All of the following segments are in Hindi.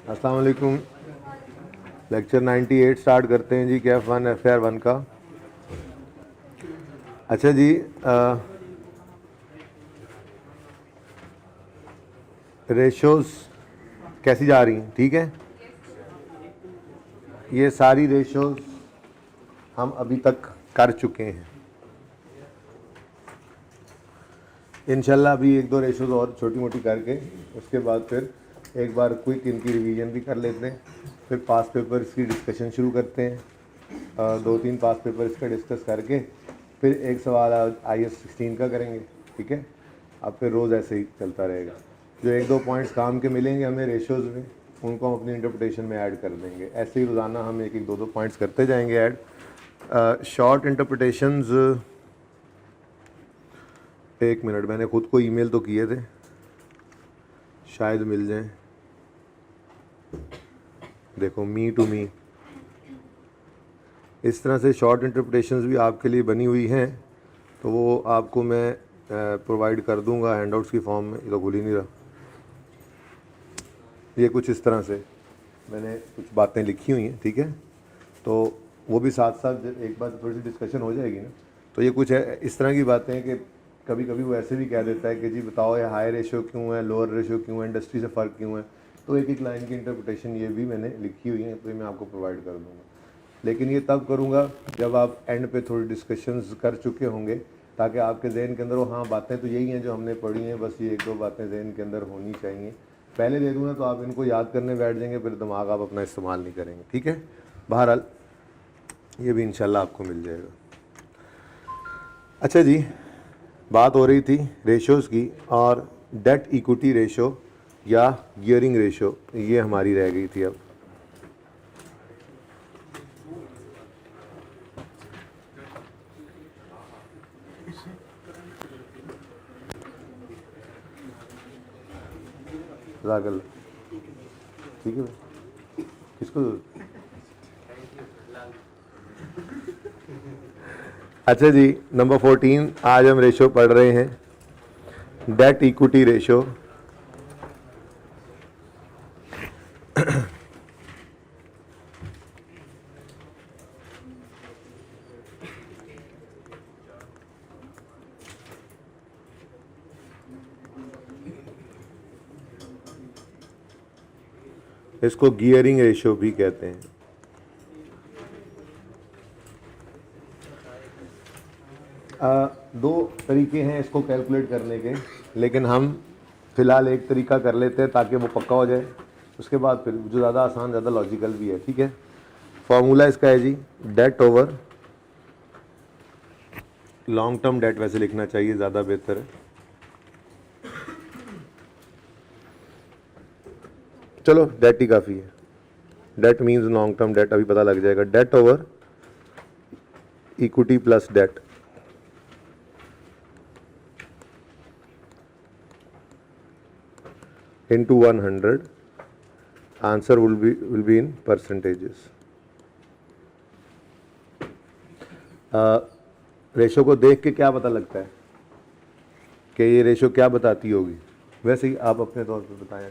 अस्सलाम वालेकुम। लेक्चर 98 स्टार्ट करते हैं जी, कैफ वन FR 1 का। अच्छा जी, रेशोज़ कैसी जा रही हैं? ठीक है। ये सारी रेशोज़ हम अभी तक कर चुके हैं। इंशाल्लाह अभी एक दो रेशोज़ और छोटी मोटी करके उसके बाद फिर एक बार क्विक इनकी रिवीजन भी कर लेते हैं। फिर पास पेपर्स की डिस्कशन शुरू करते हैं। 2-3 पास पेपर इसका डिस्कस करके फिर एक सवाल IS 16 का करेंगे। ठीक है। अब फिर रोज़ ऐसे ही चलता रहेगा। जो एक दो पॉइंट्स काम के मिलेंगे हमें रेशोज़ में, उनको हम अपनी इंटरप्रिटेशन में ऐड कर देंगे। ऐसे ही रोज़ाना हम एक एक दो पॉइंट्स करते जाएंगे ऐड। शॉर्ट इंटरप्रिटेशंस, एक मिनट, मैंने ख़ुद को ईमेल तो किए थे, शायद मिल जाएं। देखो, मी टू मी, इस तरह से शॉर्ट इंटरप्रिटेशंस भी आपके लिए बनी हुई हैं, तो वो आपको मैं प्रोवाइड कर दूंगा हैंडआउट्स की फॉर्म में। ये तो भूल ही नहीं रहा। ये कुछ इस तरह से मैंने कुछ बातें लिखी हुई हैं। ठीक है, तो वो भी साथ साथ एक बार थोड़ी सी डिस्कशन हो जाएगी ना। तो ये कुछ है इस तरह की बातें हैं कि कभी कभी वो ऐसे भी कह देता है कि जी बताओ ये हाई रेशो क्यों है, लोअर रेशो क्यों है, इंडस्ट्री से फ़र्क क्यों है। तो एक एक लाइन की इंटरप्रिटेशन ये भी मैंने लिखी हुई है, तो ये मैं आपको प्रोवाइड कर दूँगा। लेकिन ये तब करूँगा जब आप एंड पे थोड़ी डिस्कशंस कर चुके होंगे, ताकि आपके जहन के अंदर वो, हाँ बातें तो यही हैं जो हमने पढ़ी हैं, बस ये एक दो बातें जहन के अंदर होनी चाहिए। पहले दे दूँगा तो आप इनको याद करने बैठ जाएंगे, फिर दिमाग आप अपना इस्तेमाल नहीं करेंगे। ठीक है। बहरहाल ये भी इंशाल्लाह आपको मिल जाएगा। अच्छा जी, बात हो रही थी रेशोज़ की, और डेट इक्विटी रेशो या गियरिंग रेशो ये हमारी रह गई थी। अब रागल, ठीक है, किसको? अच्छा जी, नंबर 14 आज हम रेशो पढ़ रहे हैं, डेट इक्विटी रेशो। इसको गियरिंग रेशो भी कहते हैं। दो तरीके हैं इसको कैलकुलेट करने के, लेकिन हम फ़िलहाल एक तरीका कर लेते हैं ताकि वो पक्का हो जाए। उसके बाद फिर जो ज़्यादा आसान, ज़्यादा लॉजिकल भी है। ठीक है। फॉर्मूला इसका है जी, debt over long term debt, वैसे लिखना चाहिए, ज़्यादा बेहतर है। चलो डेट ही काफ़ी है, debt means long term debt, अभी पता लग जाएगा। Debt over equity plus debt into 100, answer will be in percentages। Ratio को देख के क्या पता लगता है कि ये रेशो क्या बताती होगी? वैसे ही आप अपने तौर पे बताएं।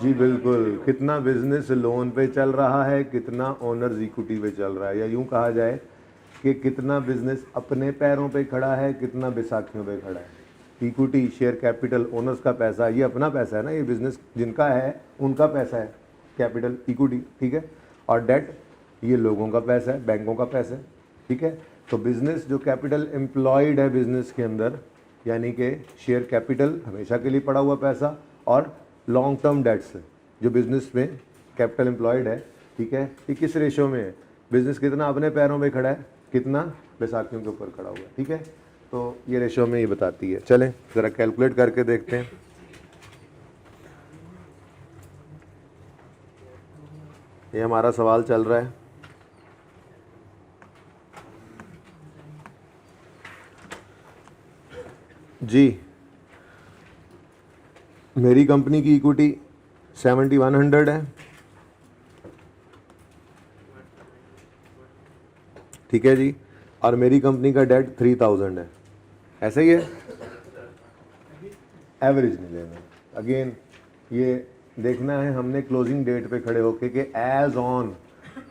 जी बिल्कुल, कितना बिजनेस लोन पे चल रहा है, कितना ओनर्स इक्विटी पे चल रहा है, या यूं कहा जाए कि कितना बिजनेस अपने पैरों पे खड़ा है, कितना बैसाखियों पे खड़ा है। इक्विटी, शेयर कैपिटल, ओनर्स का पैसा, ये अपना पैसा है ना, ये बिजनेस जिनका है उनका पैसा है, कैपिटल इक्विटी। ठीक है। और डेट, ये लोगों का पैसा है, बैंकों का पैसा है। ठीक है। तो बिजनेस जो कैपिटल एम्प्लॉयड है बिजनेस के अंदर, यानी कि शेयर कैपिटल हमेशा के लिए पड़ा हुआ पैसा, और लॉन्ग टर्म डेट्स जो बिजनेस में कैपिटल एम्प्लॉयड है। ठीक है। ये किस रेशो में है? बिजनेस कितना अपने पैरों पे खड़ा है, कितना बैसाखियों के ऊपर खड़ा हुआ है। ठीक है। तो ये रेशो में ये बताती है। चलें ज़रा कैलकुलेट करके देखते हैं। ये हमारा सवाल चल रहा है। जी, मेरी कंपनी की इक्विटी 7100 है। ठीक है जी। और मेरी कंपनी का डेट 3000 है। ऐसा ही है। एवरेज नहीं लेना। अगेन ये देखना है हमने क्लोजिंग डेट पे खड़े होके कि एज ऑन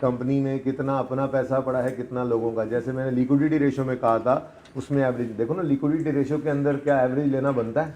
कंपनी में कितना अपना पैसा पड़ा है, कितना लोगों का। जैसे मैंने लिक्विडिटी रेशियो में कहा था, उसमें एवरेज देखो ना, लिक्विडिटी रेशियो के अंदर क्या एवरेज लेना बनता है?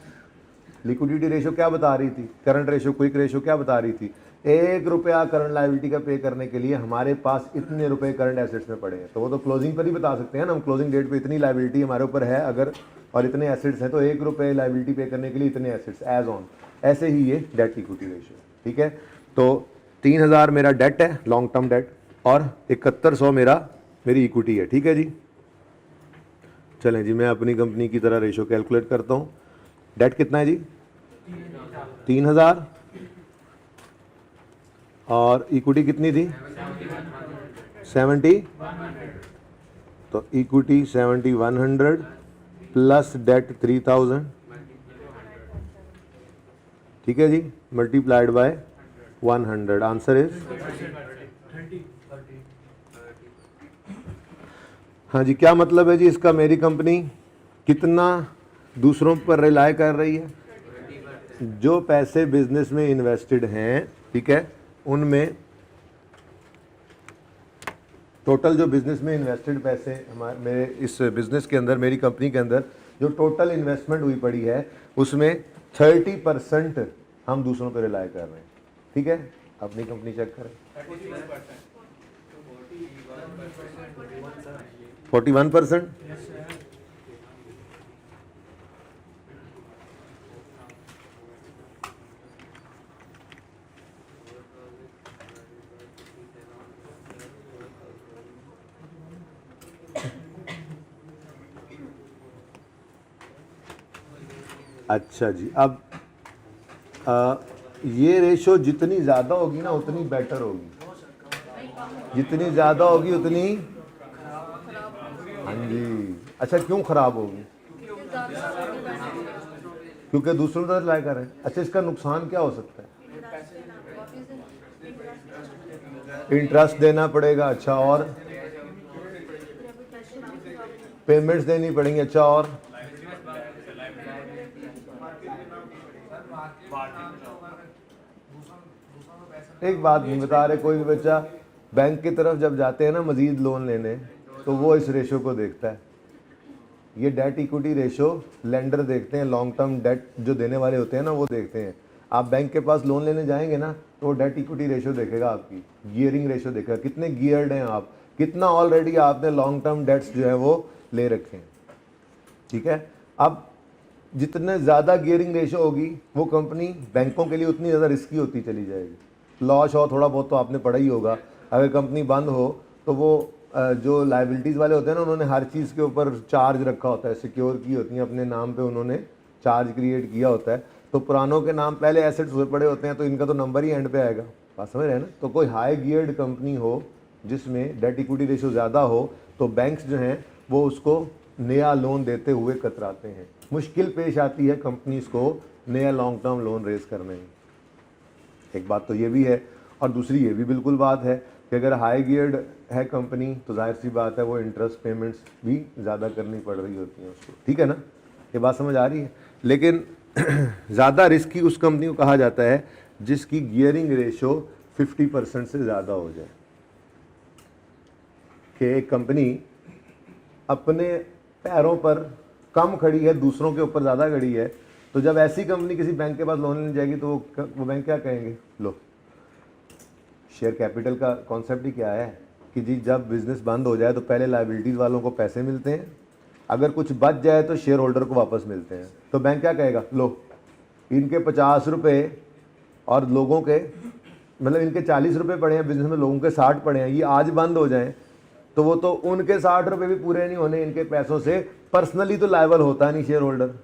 लिक्विडिटी रेशियो क्या बता रही थी? करंट रेशियो, क्विक रेशियो क्या बता रही थी? 1 रुपया करंट लायबिलिटी का पे करने के लिए हमारे पास इतने रुपए करंट एसेट्स में पड़े हैं। तो वो तो क्लोजिंग पर ही बता सकते हैं ना, हम क्लोजिंग डेट पे इतनी लायबिलिटी हमारे ऊपर है अगर, और इतने एसेट्स हैं, तो 1 रुपये लायबिलिटी पे करने के लिए इतने एसेट्स एज ऑन। ऐसे ही ये डेट इक्विटी रेशियो, ठीक है। तो 3000 मेरा डेट है, लॉन्ग टर्म डेट, और 7100 मेरी इक्विटी है, ठीक है जी। चलें जी, मैं अपनी कंपनी की तरह रेशियो कैलकुलेट करता हूँ। डेट कितना है जी? 3000, और इक्विटी कितनी थी? 70। तो इक्विटी 7100 प्लस डेट 3000, ठीक है जी, मल्टीप्लाइड बाय 100। आंसर इज, हाँ जी, क्या मतलब है जी इसका? मेरी कंपनी कितना दूसरों पर रिलाय कर रही है? जो पैसे बिजनेस में इन्वेस्टेड हैं, ठीक है, उनमें टोटल जो बिजनेस में इन्वेस्टेड पैसे हमारे, मेरे इस बिजनेस के अंदर, मेरी कंपनी के अंदर जो टोटल इन्वेस्टमेंट हुई पड़ी है, उसमें 30% हम दूसरों पर रिलाय कर रहे हैं, ठीक है। अपनी कंपनी चेक करें, 41%। अच्छा जी, अब ये रेशो जितनी ज़्यादा होगी ना उतनी बेटर होगी, जितनी ज़्यादा होगी उतनी, हाँ जी। अच्छा, क्यों ख़राब होगी? क्योंकि दूसरों तरफ लाया कर रहे हैं। अच्छा, इसका नुकसान क्या हो सकता है? इंटरेस्ट देना पड़ेगा, अच्छा, और पेमेंट्स देनी पड़ेंगी, अच्छा, और एक बात नहीं बता रहे, कोई भी बच्चा बैंक की तरफ जब जाते हैं ना मजीद लोन लेने, तो वो इस रेशो को देखता है। ये डेट इक्विटी रेशो लेंडर देखते हैं, लॉन्ग टर्म डेट जो देने वाले होते हैं ना वो देखते हैं। आप बैंक के पास लोन लेने जाएंगे ना तो डेट इक्विटी रेशो देखेगा, आपकी गियरिंग रेशो देखेगा, कितने गियर्ड हैं आप, कितना ऑलरेडी आपने लॉन्ग टर्म डेट्स जो है वो ले रखे हैं, ठीक है। अब जितने ज़्यादा गियरिंग रेशो होगी वो कंपनी बैंकों के लिए उतनी ज़्यादा रिस्की होती चली जाएगी। लॉस हो थोड़ा बहुत तो आपने पढ़ा ही होगा, अगर कंपनी बंद हो तो वो जो लाइबिलिटीज़ वाले होते हैं ना, उन्होंने हर चीज़ के ऊपर चार्ज रखा होता है, सिक्योर की होती हैं अपने नाम पे, उन्होंने चार्ज क्रिएट किया होता है। तो पुरानों के नाम पहले एसेट्स हुए पड़े होते हैं, तो इनका तो नंबर ही एंड पे आएगा, बात समझ रहे हैं ना। तो कोई हाई गियर्ड कंपनी हो जिसमें डेट इक्विटी रेशो ज़्यादा हो, तो बैंक्स जो हैं वो उसको नया लोन देते हुए कतराते हैं। मुश्किल पेश आती है कंपनीज को नया लॉन्ग टर्म लोन रेज करने में। एक बात तो ये भी है, और दूसरी ये भी बिल्कुल बात है कि अगर हाई गियर्ड है कंपनी तो जाहिर सी बात है वो इंटरेस्ट पेमेंट्स भी ज़्यादा करनी पड़ रही होती हैं उसको, ठीक है ना, ये बात समझ आ रही है। लेकिन ज़्यादा रिस्की उस कंपनी को कहा जाता है जिसकी गियरिंग रेशो 50% से ज़्यादा हो जाए, कि एक कंपनी अपने पैरों पर कम खड़ी है, दूसरों के ऊपर ज़्यादा खड़ी है, तो जब ऐसी कंपनी किसी बैंक के पास लोन लेने जाएगी तो वो बैंक क्या कहेंगे? लो, शेयर कैपिटल का कॉन्सेप्ट ही क्या है कि जी जब बिज़नेस बंद हो जाए तो पहले लायबिलिटीज़ वालों को पैसे मिलते हैं, अगर कुछ बच जाए तो शेयर होल्डर को वापस मिलते हैं। तो बैंक क्या कहेगा? लो, इनके 50 रुपये और लोगों के, मतलब इनके 40 रुपये पड़े हैं बिजनेस में, लोगों के 60 पड़े हैं, ये आज बंद हो जाएं तो वो तो उनके 60 रुपये भी पूरे नहीं होने इनके पैसों से, पर्सनली तो लायबल होता नहीं शेयर होल्डर।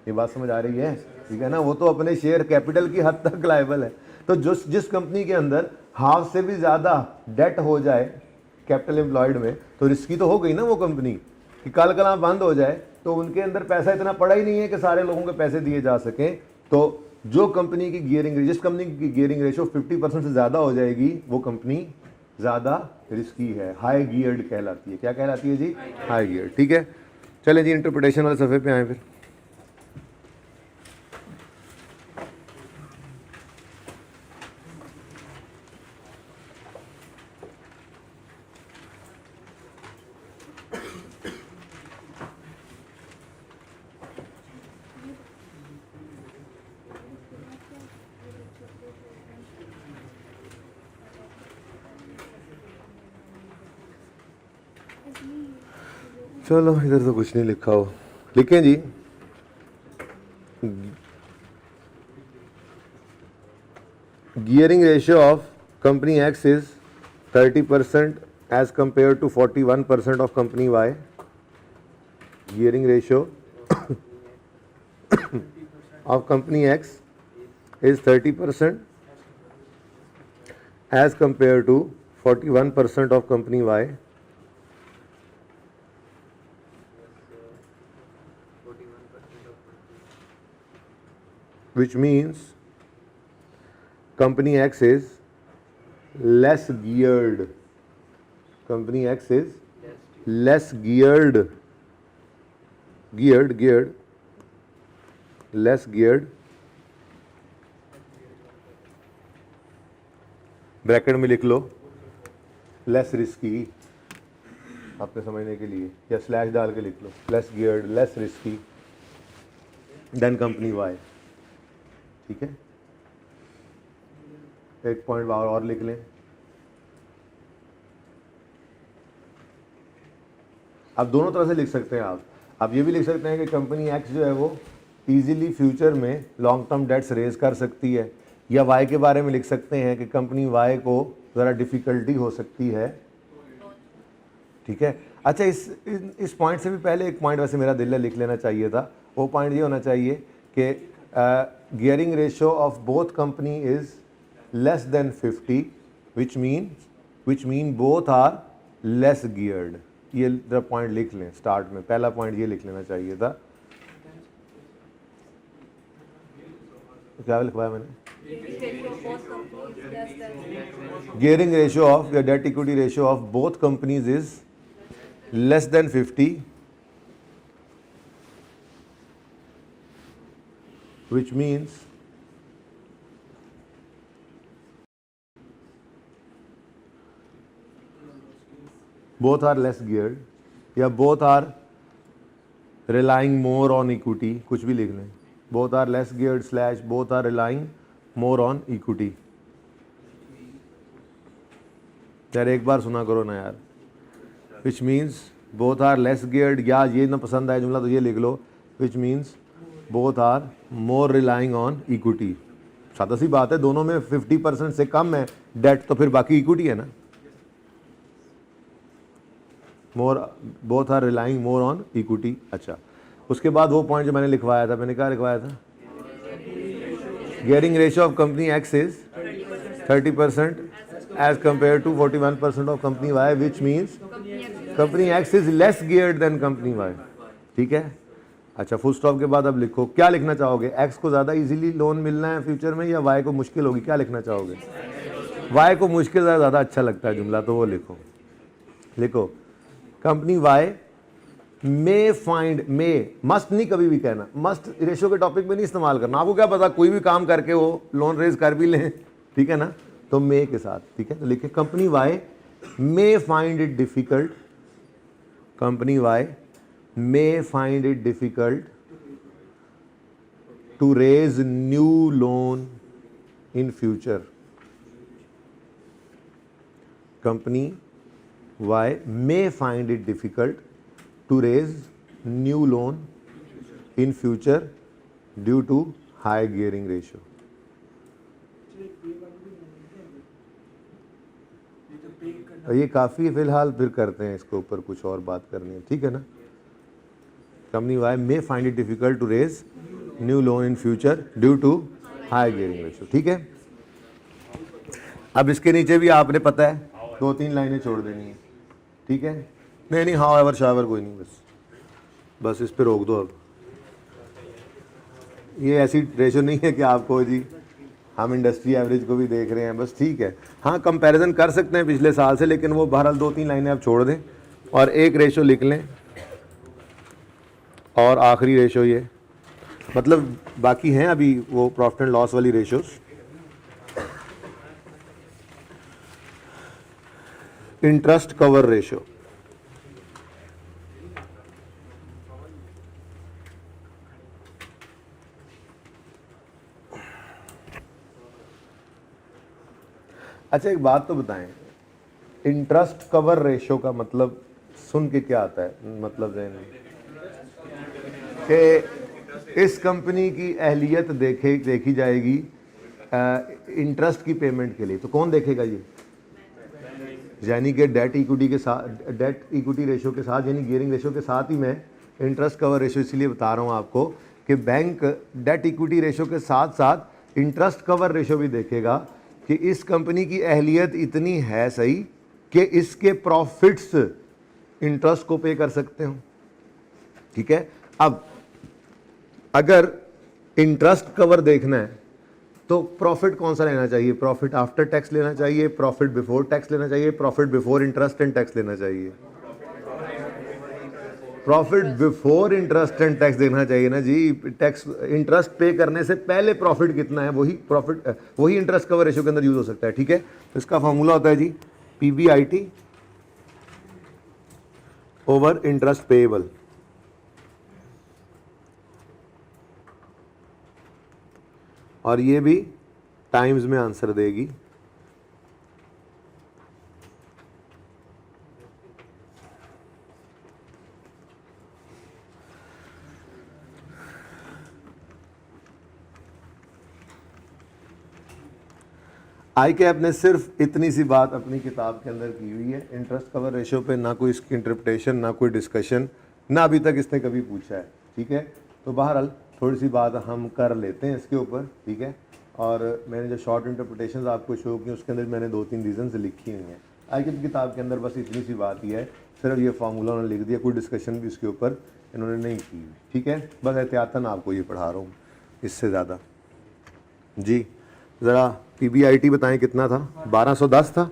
ये बात समझ आ रही है, ठीक है ना, वो तो अपने शेयर कैपिटल की हद तक लायबल है। तो जिस कंपनी के अंदर हाफ से भी ज़्यादा डेट हो जाए कैपिटल एम्प्लॉयड में, तो रिस्की तो हो गई ना वो कंपनी, कि कल कल बंद हो जाए तो उनके अंदर पैसा इतना पड़ा ही नहीं है कि सारे लोगों के पैसे दिए जा सकें। तो जो कंपनी की गियरिंग, जिस कंपनी की गियरिंग रेशो 50% से ज़्यादा हो जाएगी वो कंपनी ज़्यादा रिस्की है, हाई गियर्ड कहलाती है। क्या कहलाती है जी? हाई गियर्ड, ठीक है। चलें जी, इंटरप्रिटेशन वाले सफ़े पे आए फिर। चलो इधर तो कुछ नहीं लिखा हो, लिखें जी। Gearing ratio of company X is 30% as compare to 41% of company Y. Gearing ratio of company X is 30% as compared to 41% of company Y. Which means company X is less geared. Company X is less geared. Less geared, bracket में लिख लो लेस रिस्की, आपके समझने के लिए, या स्लैश डाल के लिख लो less geared, less risky than company Y. ठीक है, एक पॉइंट और लिख लें। अब दोनों तरह से लिख सकते हैं आप ये भी लिख सकते हैं कि कंपनी एक्स जो है वो इजीली फ्यूचर में लॉन्ग टर्म डेट्स रेज कर सकती है, या वाई के बारे में लिख सकते हैं कि कंपनी वाई को ज़रा डिफ़िकल्टी हो सकती है। ठीक है, अच्छा इस पॉइंट से भी पहले एक पॉइंट वैसे मेरा दिल में लिख लेना चाहिए था। वो पॉइंट ये होना चाहिए कि gearing ratio of both company is less than 50 which mean both are less geared. ये जरा पॉइंट लिख लें, स्टार्ट में पहला पॉइंट ये लिख लेना चाहिए था। क्या लिखवाया मैंने? गियरिंग रेशियो ऑफ या debt equity ratio of both companies is less than 50 which means both are less geared या both are relying more on equity, कुछ भी लिख लें, both are less geared slash both are relying more on equity। यार एक बार सुना करो ना यार। which means both are less geared, या ये ना पसंद आए जुमला तो ये लिख लो which means both are more relying on equity। सादा सी बात है, दोनों में 50% से कम है डेट तो फिर बाकी इक्विटी है ना। Both are relying more on equity. अच्छा, उसके बाद वो पॉइंट जो मैंने लिखवाया था, मैंने क्या लिखवाया था? Gearing ratio of company X is 30% as compare to 41% of company Y which means company X is less geared than company Y. ठीक है, अच्छा फुल स्टॉप के बाद अब लिखो, क्या लिखना चाहोगे? एक्स को ज़्यादा इजीली लोन मिलना है फ्यूचर में या वाई को मुश्किल होगी, क्या लिखना चाहोगे? वाई को मुश्किल ज़्यादा अच्छा लगता है जुमला, तो वो लिखो कंपनी वाई मे फाइंड, मे मस्ट नहीं कभी भी कहना, मस्ट रेशियो के टॉपिक में नहीं इस्तेमाल करना। आपको क्या पता कोई भी काम करके वो लोन रेज कर भी लें, ठीक है ना, तो मे के साथ। ठीक है, तो लिखे company Y may find it difficult, company Y may find it difficult to raise new loan in future। Company Y may find it difficult to raise new loan in future due to high gearing ratio। ये काफ़ी फिलहाल, फिर करते हैं इसके ऊपर कुछ और बात करनी है, ठीक है ना। Company Y may find it difficult to raise new loan in future due to high gearing ratio. ठीक है, अब इसके नीचे भी आपने पता है 2-3 लाइनें छोड़ देनी है। ठीक है, नहीं हाउएवर शावर कोई नहीं, बस इस पे रोक दो। अब ये ऐसी रेशियो नहीं है कि आपको जी हम इंडस्ट्री एवरेज को भी देख रहे हैं, बस ठीक है। हाँ, कंपैरिजन कर सकते हैं पिछले साल से, लेकिन वो बहरहाल 2-3 लाइनें आप छोड़ दें और एक रेशियो लिख लें, और आखिरी रेशो ये, मतलब बाकी हैं अभी वो प्रॉफिट एंड लॉस वाली रेशोज। इंटरेस्ट कवर रेशो, अच्छा एक बात तो बताएं, इंटरेस्ट कवर रेशो का मतलब सुन के क्या आता है मतलब जहन में कि इस कंपनी की अहलियत देखी जाएगी इंटरेस्ट की पेमेंट के लिए, तो कौन देखेगा ये? यानी कि डेट इक्विटी के साथ, डेट इक्विटी रेशो के साथ, यानी गियरिंग रेशो के साथ ही मैं इंटरेस्ट कवर रेशो इसलिए बता रहा हूँ आपको कि बैंक डेट इक्विटी रेशो के साथ साथ इंटरेस्ट कवर रेशो भी देखेगा कि इस कंपनी की अहलियत इतनी है सही कि इसके प्रॉफिट्स इंटरेस्ट को पे कर सकते हो। ठीक है, अब अगर इंटरेस्ट कवर देखना है तो प्रॉफिट कौन सा लेना चाहिए? प्रॉफिट आफ्टर टैक्स लेना चाहिए, प्रॉफिट बिफोर टैक्स लेना चाहिए, profit before interest and tax लेना चाहिए? Profit before interest and tax देखना चाहिए ना जी। टैक्स इंटरेस्ट पे करने से पहले प्रॉफिट कितना है वही प्रॉफिट, वही इंटरेस्ट कवर रेशियो के अंदर यूज हो सकता है। ठीक है, तो इसका फॉर्मूला होता है जी पीबीआईटी ओवर इंटरेस्ट पेएबल। और ये भी टाइम्स में आंसर देगी। आई कैप ने सिर्फ इतनी सी बात अपनी किताब के अंदर की हुई है, इंटरेस्ट कवर रेशियो पे ना कोई इसकी इंटरप्रिटेशन, ना कोई डिस्कशन, ना अभी तक इसने कभी पूछा है। ठीक है, तो बहरहाल थोड़ी सी बात हम कर लेते हैं इसके ऊपर। ठीक है, और मैंने जो शॉर्ट इंटरप्रिटेशन आपको शो की उसके अंदर मैंने 2-3 रीजन लिखी हुई हैं। आई कैप की किताब के अंदर बस इतनी सी बात ही है, सिर्फ ये फार्मूला उन्होंने लिख दिया, कोई डिस्कशन भी इसके ऊपर इन्होंने नहीं की। ठीक है, बस एहतियातन आपको ये पढ़ा रहा हूँ, इससे ज़्यादा। जी ज़रा पीबीआईटी बताएं कितना था? 1210 था।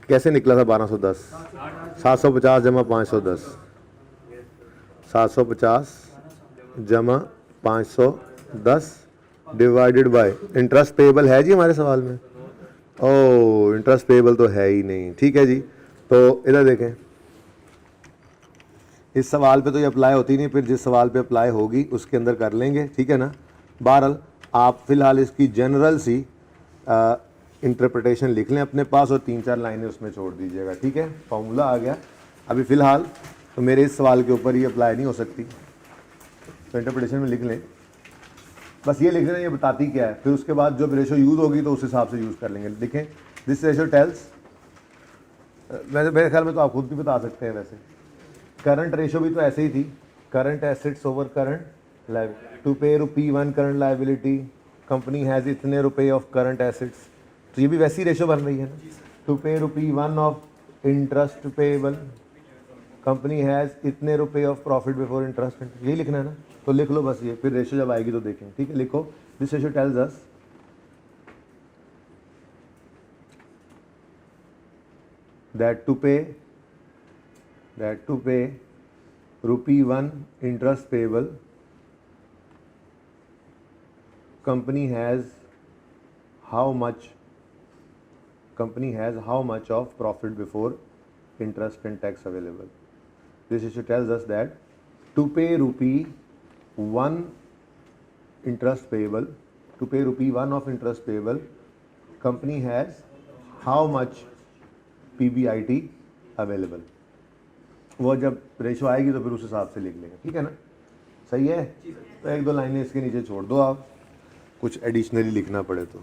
कैसे निकला था 1210? 750 जमा 510, 750 जमा 510 डिवाइडेड बाय इंटरेस्ट पेएबल है जी हमारे सवाल में? ओ इंटरेस्ट पेएबल तो है ही नहीं। ठीक है जी, तो इधर देखें, इस सवाल पे तो ये अप्लाई होती नहीं, फिर जिस सवाल पे अप्लाई होगी उसके अंदर कर लेंगे। ठीक है ना, बहरहाल आप फिलहाल इसकी जनरल सी इंटरप्रिटेशन लिख लें अपने पास और 3-4 लाइनें उसमें छोड़ दीजिएगा। ठीक है, फॉर्मूला आ गया। अभी फ़िलहाल तो मेरे इस सवाल के ऊपर ये अप्लाई नहीं हो सकती, तो इंटरप्रिटेशन में लिख लें, बस ये लिख लेना ये बताती क्या है, फिर उसके बाद जब रेशो यूज़ होगी तो उस हिसाब से यूज़ कर लेंगे। देखें, दिस रेशो टेल्स, वैसे मेरे ख्याल में तो आप खुद भी बता सकते हैं। वैसे करंट रेशो भी तो ऐसे ही थी, current assets over current liability, to pay ₹1 current liability, company has इतने रुपए ऑफ करंट एसेट्स, तो ये भी वैसी रेशो बन रही है ना। To pay ₹1 of interest payable, company has इतने रुपए ऑफ प्रॉफिट बिफोर इंटरेस्ट, यही लिखना है ना, तो लिख लो बस ये, फिर रेशो जब आएगी तो देखें। ठीक है, लिखो this ratio tells us that to pay ₹1 interest payable, company has how much of profit before interest and tax available. This issue tells us that to pay ₹1 interest payable, to pay ₹1 of interest payable, company has how much PBIT available. वो जब रेशो आएगी तो फिर उस हिसाब से लिख लेंगे। ठीक है ना, सही है। तो 1-2 लाइनें इसके नीचे छोड़ दो आप, कुछ एडिशनली लिखना पड़े तो।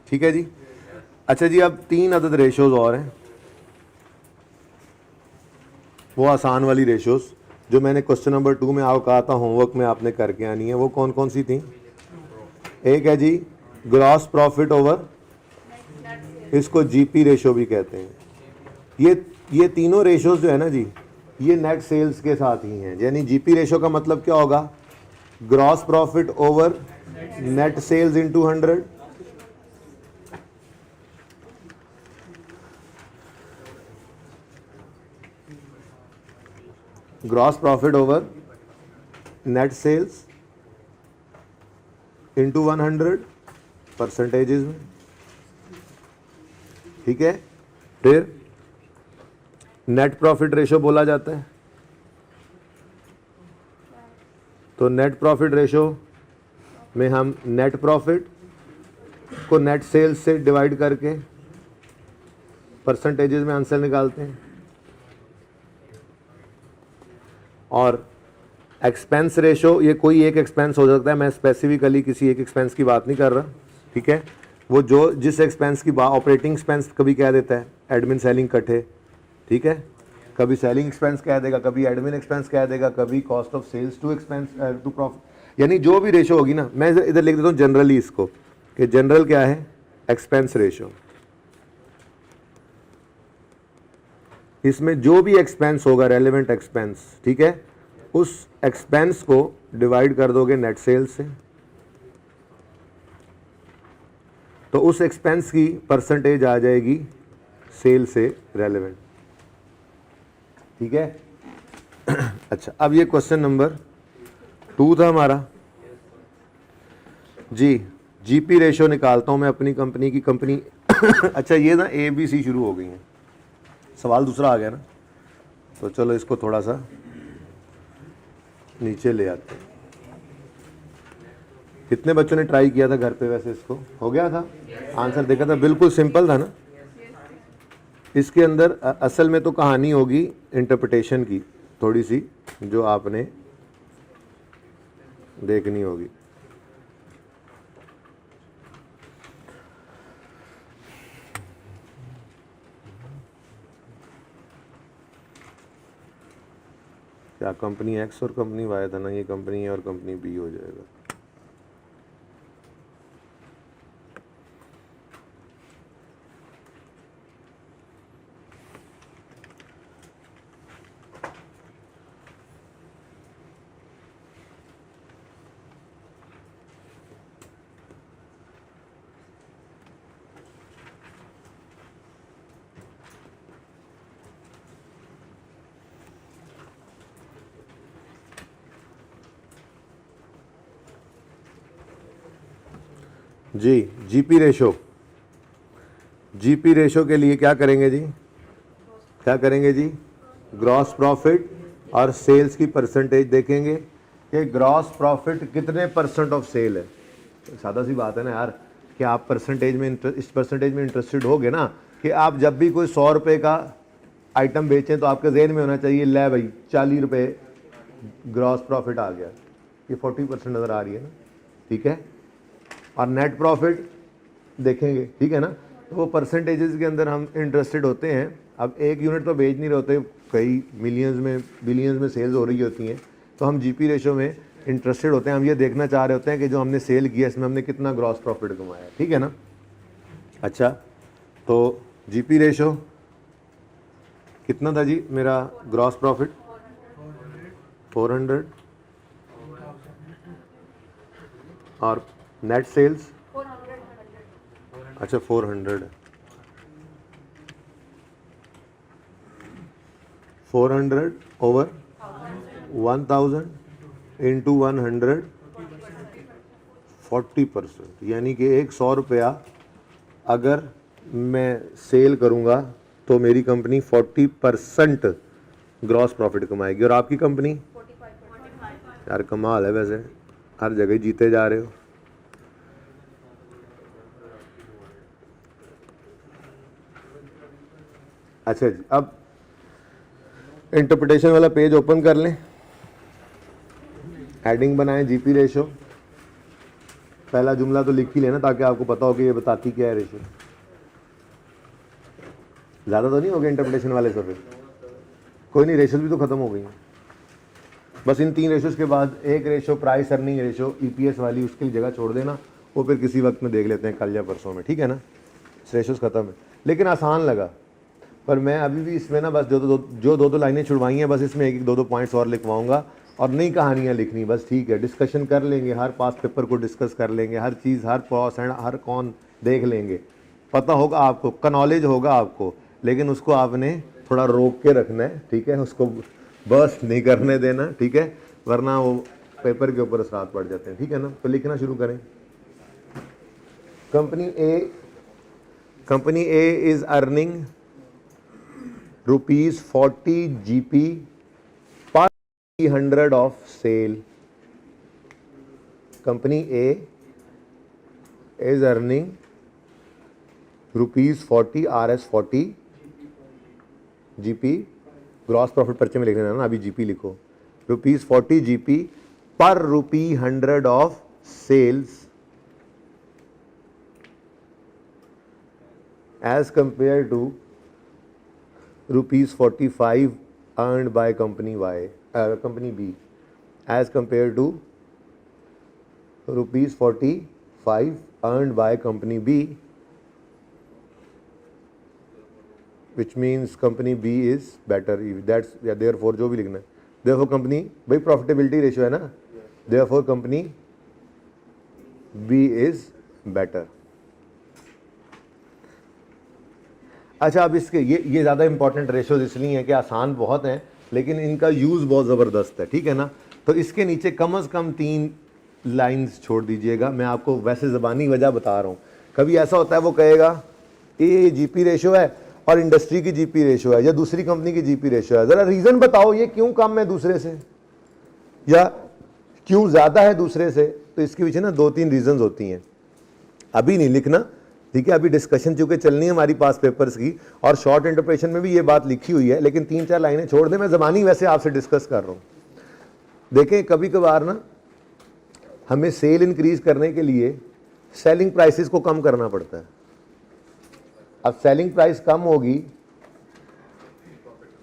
ठीक है जी, अच्छा जी, अब 3 अदद रेशोज़ और हैं, वो आसान वाली रेशोज़ जो मैंने क्वेश्चन नंबर 2 में आपको कहा था होमवर्क में आपने करके आनी है। वो कौन कौन सी थी? एक है जी ग्रॉस प्रॉफिट ओवर, इसको जीपी रेशो भी कहते हैं। ये तीनों रेशोज जो है ना जी, ये नेट सेल्स के साथ ही हैं। यानी जीपी रेशो का मतलब क्या होगा? Gross profit over net sales into 100, gross profit over net sales into 100 percentages में। ठीक है, फिर नेट प्रॉफिट रेशो बोला जाता है। तो नेट प्रॉफिट रेशो में हम नेट प्रॉफिट को नेट सेल्स से डिवाइड करके परसेंटेजेस में आंसर निकालते हैं। और एक्सपेंस रेशो, ये कोई एक एक्सपेंस हो सकता है, मैं स्पेसिफिकली किसी एक एक्सपेंस की बात नहीं कर रहा, ठीक है। वो जो जिस एक्सपेंस की बात, ऑपरेटिंग एक्सपेंस कभी कह देता है एडमिन सेलिंग इकट्ठे, ठीक है, कभी सेलिंग एक्सपेंस कह देगा, कभी एडमिन एक्सपेंस कह देगा, कभी cost of sales to expense to profit, यानी जो भी रेशो होगी ना, मैं इधर लिख देता हूँ जनरली इसको, कि जनरल क्या है, एक्सपेंस रेशो। इसमें जो भी एक्सपेंस होगा, रेलेवेंट एक्सपेंस, ठीक है, उस एक्सपेंस को डिवाइड कर दोगे नेट सेल्स से, तो उस एक्सपेंस की परसेंटेज आ जाएगी सेल से रेलेवेंट, ठीक है। अच्छा, अब ये क्वेश्चन नंबर 2 था हमारा जी। जीपी रेशो निकालता हूं मैं अपनी कंपनी की, कंपनी अच्छा ये ना ABC शुरू हो गई है, सवाल दूसरा आ गया ना, तो चलो इसको थोड़ा सा नीचे ले आते हैं। कितने बच्चों ने ट्राई किया था घर पे, वैसे इसको हो गया था, आंसर देखा था, बिल्कुल सिंपल था ना। इसके अंदर असल में तो कहानी होगी इंटरप्रिटेशन की थोड़ी सी, जो आपने देखनी होगी। क्या कंपनी एक्स और कंपनी वाई था ना, ये कंपनी ए और कंपनी बी हो जाएगा। जी, जीपी रेशो, जीपी रेशो के लिए क्या करेंगे जी, क्या करेंगे जी, ग्रॉस प्रॉफिट और सेल्स की परसेंटेज देखेंगे कि ग्रॉस प्रॉफिट कितने % ऑफ सेल है। सादा सी बात है ना यार, कि आप परसेंटेज में इस परसेंटेज में इंटरेस्टेड होगे ना, कि आप जब भी कोई 100 रुपये का आइटम बेचें तो आपके जहन में होना चाहिए, ले भाई 40 रुपये ग्रॉस प्रॉफिट आ गया, ये 40% नज़र आ रही है ना, ठीक है। और नेट प्रॉफिट देखेंगे, ठीक है ना, तो वो परसेंटेजेस के अंदर हम इंटरेस्टेड होते हैं। अब एक यूनिट तो बेच नहीं रहे होते, कई मिलियंस में बिलियंस में सेल्स हो रही होती हैं, तो हम जीपी रेशो में इंटरेस्टेड होते हैं। हम ये देखना चाह रहे होते हैं कि जो हमने सेल किया इसमें हमने कितना ग्रॉस प्रॉफिट कमाया, ठीक है ना। अच्छा, तो जीपी रेशो कितना था जी मेरा, ग्रॉस प्रॉफिट 400 और नेट सेल्स, अच्छा 400 ओवर 1000 इंटू 100 40%, यानी कि एक 100 रुपया अगर मैं सेल करूंगा तो मेरी कंपनी 40% ग्रॉस प्रॉफिट कमाएगी। और आपकी कंपनी, यार कमाल है, वैसे हर जगह जीते जा रहे हो। अच्छा जी, अब इंटरप्रिटेशन वाला पेज ओपन कर लें, हेडिंग बनाएं जीपी रेशो, पहला जुमला तो लिख ही लेना ताकि आपको पता हो कि ये बताती क्या है रेशो। ज़्यादा तो नहीं हो गया इंटरप्रिटेशन वाले से, फिर कोई नहीं, रेशोज भी तो ख़त्म हो गई हैं। बस इन 3 रेशोज के बाद एक ratio price earning ratio EPS वाली, उसके लिए जगह छोड़ देना, वो फिर किसी वक्त में देख लेते हैं, कल या परसों में, ठीक है ना। रेशोज ख़त्म है, लेकिन आसान लगा, पर मैं अभी भी इसमें ना बस जो दो लाइनें छुड़वाई हैं, बस इसमें 1-2 पॉइंट्स और लिखवाऊंगा, और नई कहानियाँ लिखनी, बस ठीक है। डिस्कशन कर लेंगे, हर पास पेपर को डिस्कस कर लेंगे, हर चीज़, हर प्रॉस एंड हर कौन देख लेंगे, पता होगा आपको, का नॉलेज होगा आपको, लेकिन उसको आपने थोड़ा रोक के रखना है, ठीक है, उसको बर्स्ट नहीं करने देना, ठीक है, वरना वो पेपर के ऊपर असरात पड़ जाते हैं, ठीक है ना। तो लिखना शुरू करें। Company A is earning ₹40 GP per 300 of sale. Company A is earning ₹40 RS40 GP, gross profit पर्चे में लिख लेना ना, अभी GP लिखो, ₹40 GP per ₹100 of sales as compared to ₹45 earned by company B as compared to ₹45 earned by company B, which means company B is better. That's therefore जो भी लिखना है, therefore company भाई profitability ratio है ना, therefore company B is better. अच्छा, अब इसके ये ज़्यादा इंपॉर्टेंट रेशियोज इसलिए हैं कि आसान बहुत हैं लेकिन इनका यूज़ बहुत ज़बरदस्त है, ठीक है ना। तो इसके नीचे कम से कम 3 लाइंस छोड़ दीजिएगा। मैं आपको वैसे ज़बानी वजह बता रहा हूँ। कभी ऐसा होता है वो कहेगा ये जीपी रेशियो है और इंडस्ट्री की जीपी रेशियो है या दूसरी कंपनी की जीपी रेशियो है, ज़रा रीज़न बताओ ये क्यों कम है दूसरे से या क्यों ज़्यादा है दूसरे से। तो इसके पीछे ना 2-3 रीज़न्स होती हैं, अभी नहीं लिखना, ठीक है। अभी डिस्कशन चूँकि चलनी है हमारी पास पेपर्स की और शॉर्ट इंटरप्रेशन में भी ये बात लिखी हुई है, लेकिन 3-4 लाइनें छोड़ दें। मैं ज़बानी वैसे आपसे डिस्कस कर रहा हूँ। देखें, कभी कभार ना हमें सेल इंक्रीज करने के लिए सेलिंग प्राइसेस को कम करना पड़ता है। अब सेलिंग प्राइस कम होगी,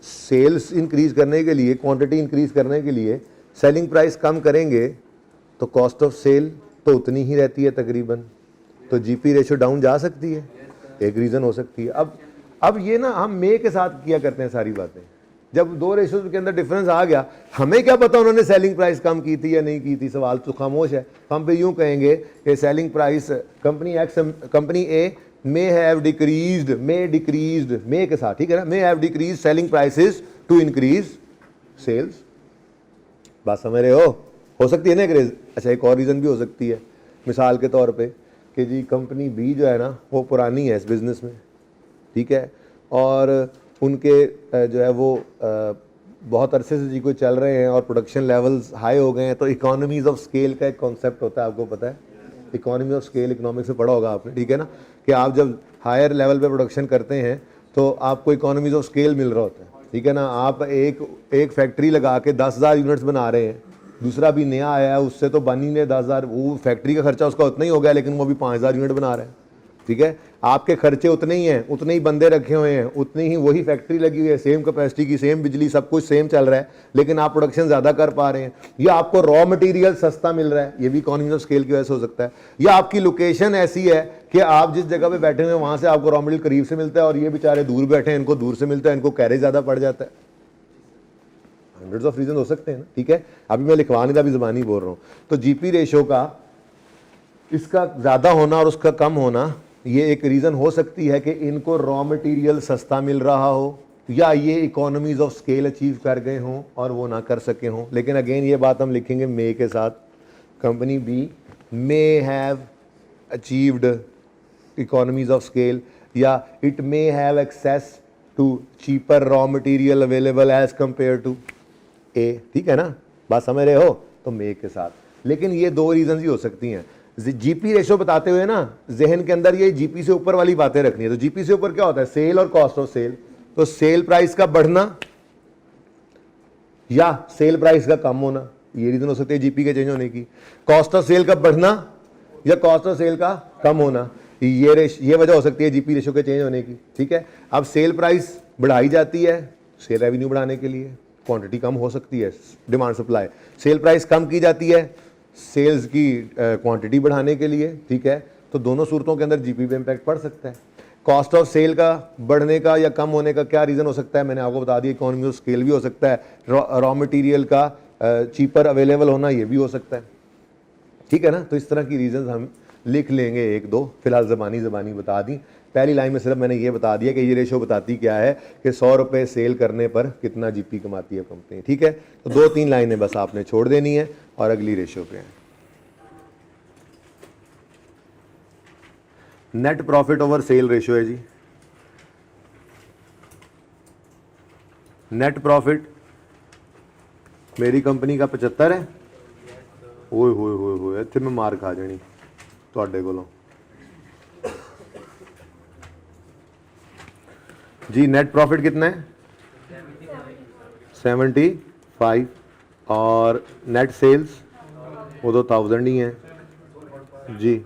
सेल्स इंक्रीज करने के लिए, क्वांटिटी इंक्रीज करने के लिए सेलिंग प्राइस कम करेंगे तो कॉस्ट ऑफ सेल तो उतनी ही रहती है तकरीबन, तो जीपी रेशियो डाउन जा सकती है, एक रीज़न हो सकती है। अब ये ना हम मे के साथ किया करते हैं सारी बातें। जब 2 रेशियोज के अंदर डिफरेंस आ गया, हमें क्या पता उन्होंने सेलिंग प्राइस कम की थी या नहीं की थी, सवाल तो खामोश है। हम पे यूँ कहेंगे कि selling price company A may have decreased, may के साथ, ठीक है ना, may have decrease selling prices to increase sales. बात समझ रहे हो सकती है ना एक अच्छा, एक और रीज़न भी हो सकती है, मिसाल के तौर पे कि जी कंपनी बी जो है ना वो पुरानी है इस बिज़नेस में, ठीक है, और उनके जो है वो बहुत अरसे से जी कोई चल रहे हैं और प्रोडक्शन लेवल्स हाई हो गए हैं। तो इकोनॉमीज़ ऑफ स्केल का एक कॉन्सेप्ट होता है, आपको पता है, इकोनॉमी ऑफ स्केल इकोनॉमिक्स में पढ़ा होगा आपने, ठीक है ना, कि आप जब हायर लेवल पे प्रोडक्शन करते हैं तो आपको इकोनॉमीज़ ऑफ स्केल मिल रहा होता है, ठीक है ना। आप एक फैक्ट्री लगा के 10,000 यूनिट्स बना रहे हैं, दूसरा भी नया आया है, उससे तो बनी ने 10,000, वो फैक्ट्री का खर्चा उसका उतना ही हो गया, लेकिन वो भी 5,000 यूनिट बना रहे हैं, ठीक है। आपके खर्चे उतने ही हैं, उतने ही बंदे रखे हुए हैं, उतनी ही वही फैक्ट्री लगी हुई है, सेम कैपेसिटी की, सेम बिजली, सब कुछ सेम चल रहा है, लेकिन आप प्रोडक्शन ज़्यादा कर पा रहे हैं, या आपको रॉ मटेरियल सस्ता मिल रहा है, ये भी इकोनॉमी ऑफ स्केल की वजह से हो सकता है, या आपकी लोकेशन ऐसी है कि आप जिस जगह पे बैठे हुए हैं वहाँ से आपको रॉ मटेरियल करीब से मिलता है और ये बेचारे दूर बैठे हैं, इनको दूर से मिलता है, इनको कैरेज ज़्यादा पड़ जाता है। हंड्रेड्स ऑफ रीजन हो सकते हैं ना, ठीक है। अभी मैं लिखवाने का भी ज़बानी बोल रहा हूँ। तो जीपी रेशो का इसका ज़्यादा होना और उसका कम होना ये एक रीज़न हो सकती है कि इनको रॉ मटेरियल सस्ता मिल रहा हो या ये इकोनॉमीज ऑफ स्केल अचीव कर गए हों और वो ना कर सके हों। लेकिन अगेन ये बात हम लिखेंगे मे के साथ, company B may have achieved economies of scale या it may have access to cheaper raw material available as compare to A, ठीक है ना, बात समझ रहे हो। तो मे के साथ, लेकिन ये 2 रीजन ही हो सकती हैं। जीपी रेशो बताते हुए ना जहन के अंदर ये जीपी से ऊपर वाली बातें रखनी है। तो जीपी से ऊपर क्या होता है, सेल और कॉस्ट ऑफ सेल। तो सेल प्राइस का बढ़ना या सेल प्राइस का कम होना, ये रीजन हो सकते हैं जीपी के चेंज होने की। कॉस्ट ऑफ सेल का बढ़ना या कॉस्ट ऑफ सेल का कम होना, ये वजह हो सकती है जीपी रेशो के चेंज होने की, ठीक है। अब सेल प्राइस बढ़ाई जाती है सेल रेवेन्यू बढ़ाने के लिए, क्वांटिटी कम हो सकती है, डिमांड सप्लाई। सेल प्राइस कम की जाती है सेल्स की क्वांटिटी बढ़ाने के लिए, ठीक है। तो दोनों सूरतों के अंदर जीपी पे इम्पैक्ट पड़ सकता है। कॉस्ट ऑफ सेल का बढ़ने का या कम होने का क्या रीज़न हो सकता है, मैंने आपको बता दिया, इकोनॉमी ऑफ स्केल भी हो सकता है, रॉ मटेरियल का चीपर अवेलेबल होना ये भी हो सकता है, ठीक है ना। तो इस तरह की रीज़न हम लिख लेंगे 1-2, फिलहाल ज़बानी बता दी। पहली लाइन में सिर्फ मैंने ये बता दिया कि ये रेशो बताती क्या है कि 100 रुपये सेल करने पर कितना जीपी कमाती है कंपनी, ठीक है। तो 2-3 लाइनें बस आपने छोड़ देनी है और अगली रेशो पे है। Net profit over cell ratio है जी। नेट प्रॉफिट मेरी कंपनी का 75 है, ओए होए होए होए, इत्थे मैं मार खा जानी तुहाडे कोलों जी। नेट प्रॉफिट कितना है, 75, और नेट सेल्स वो तो 1000 ही है जी,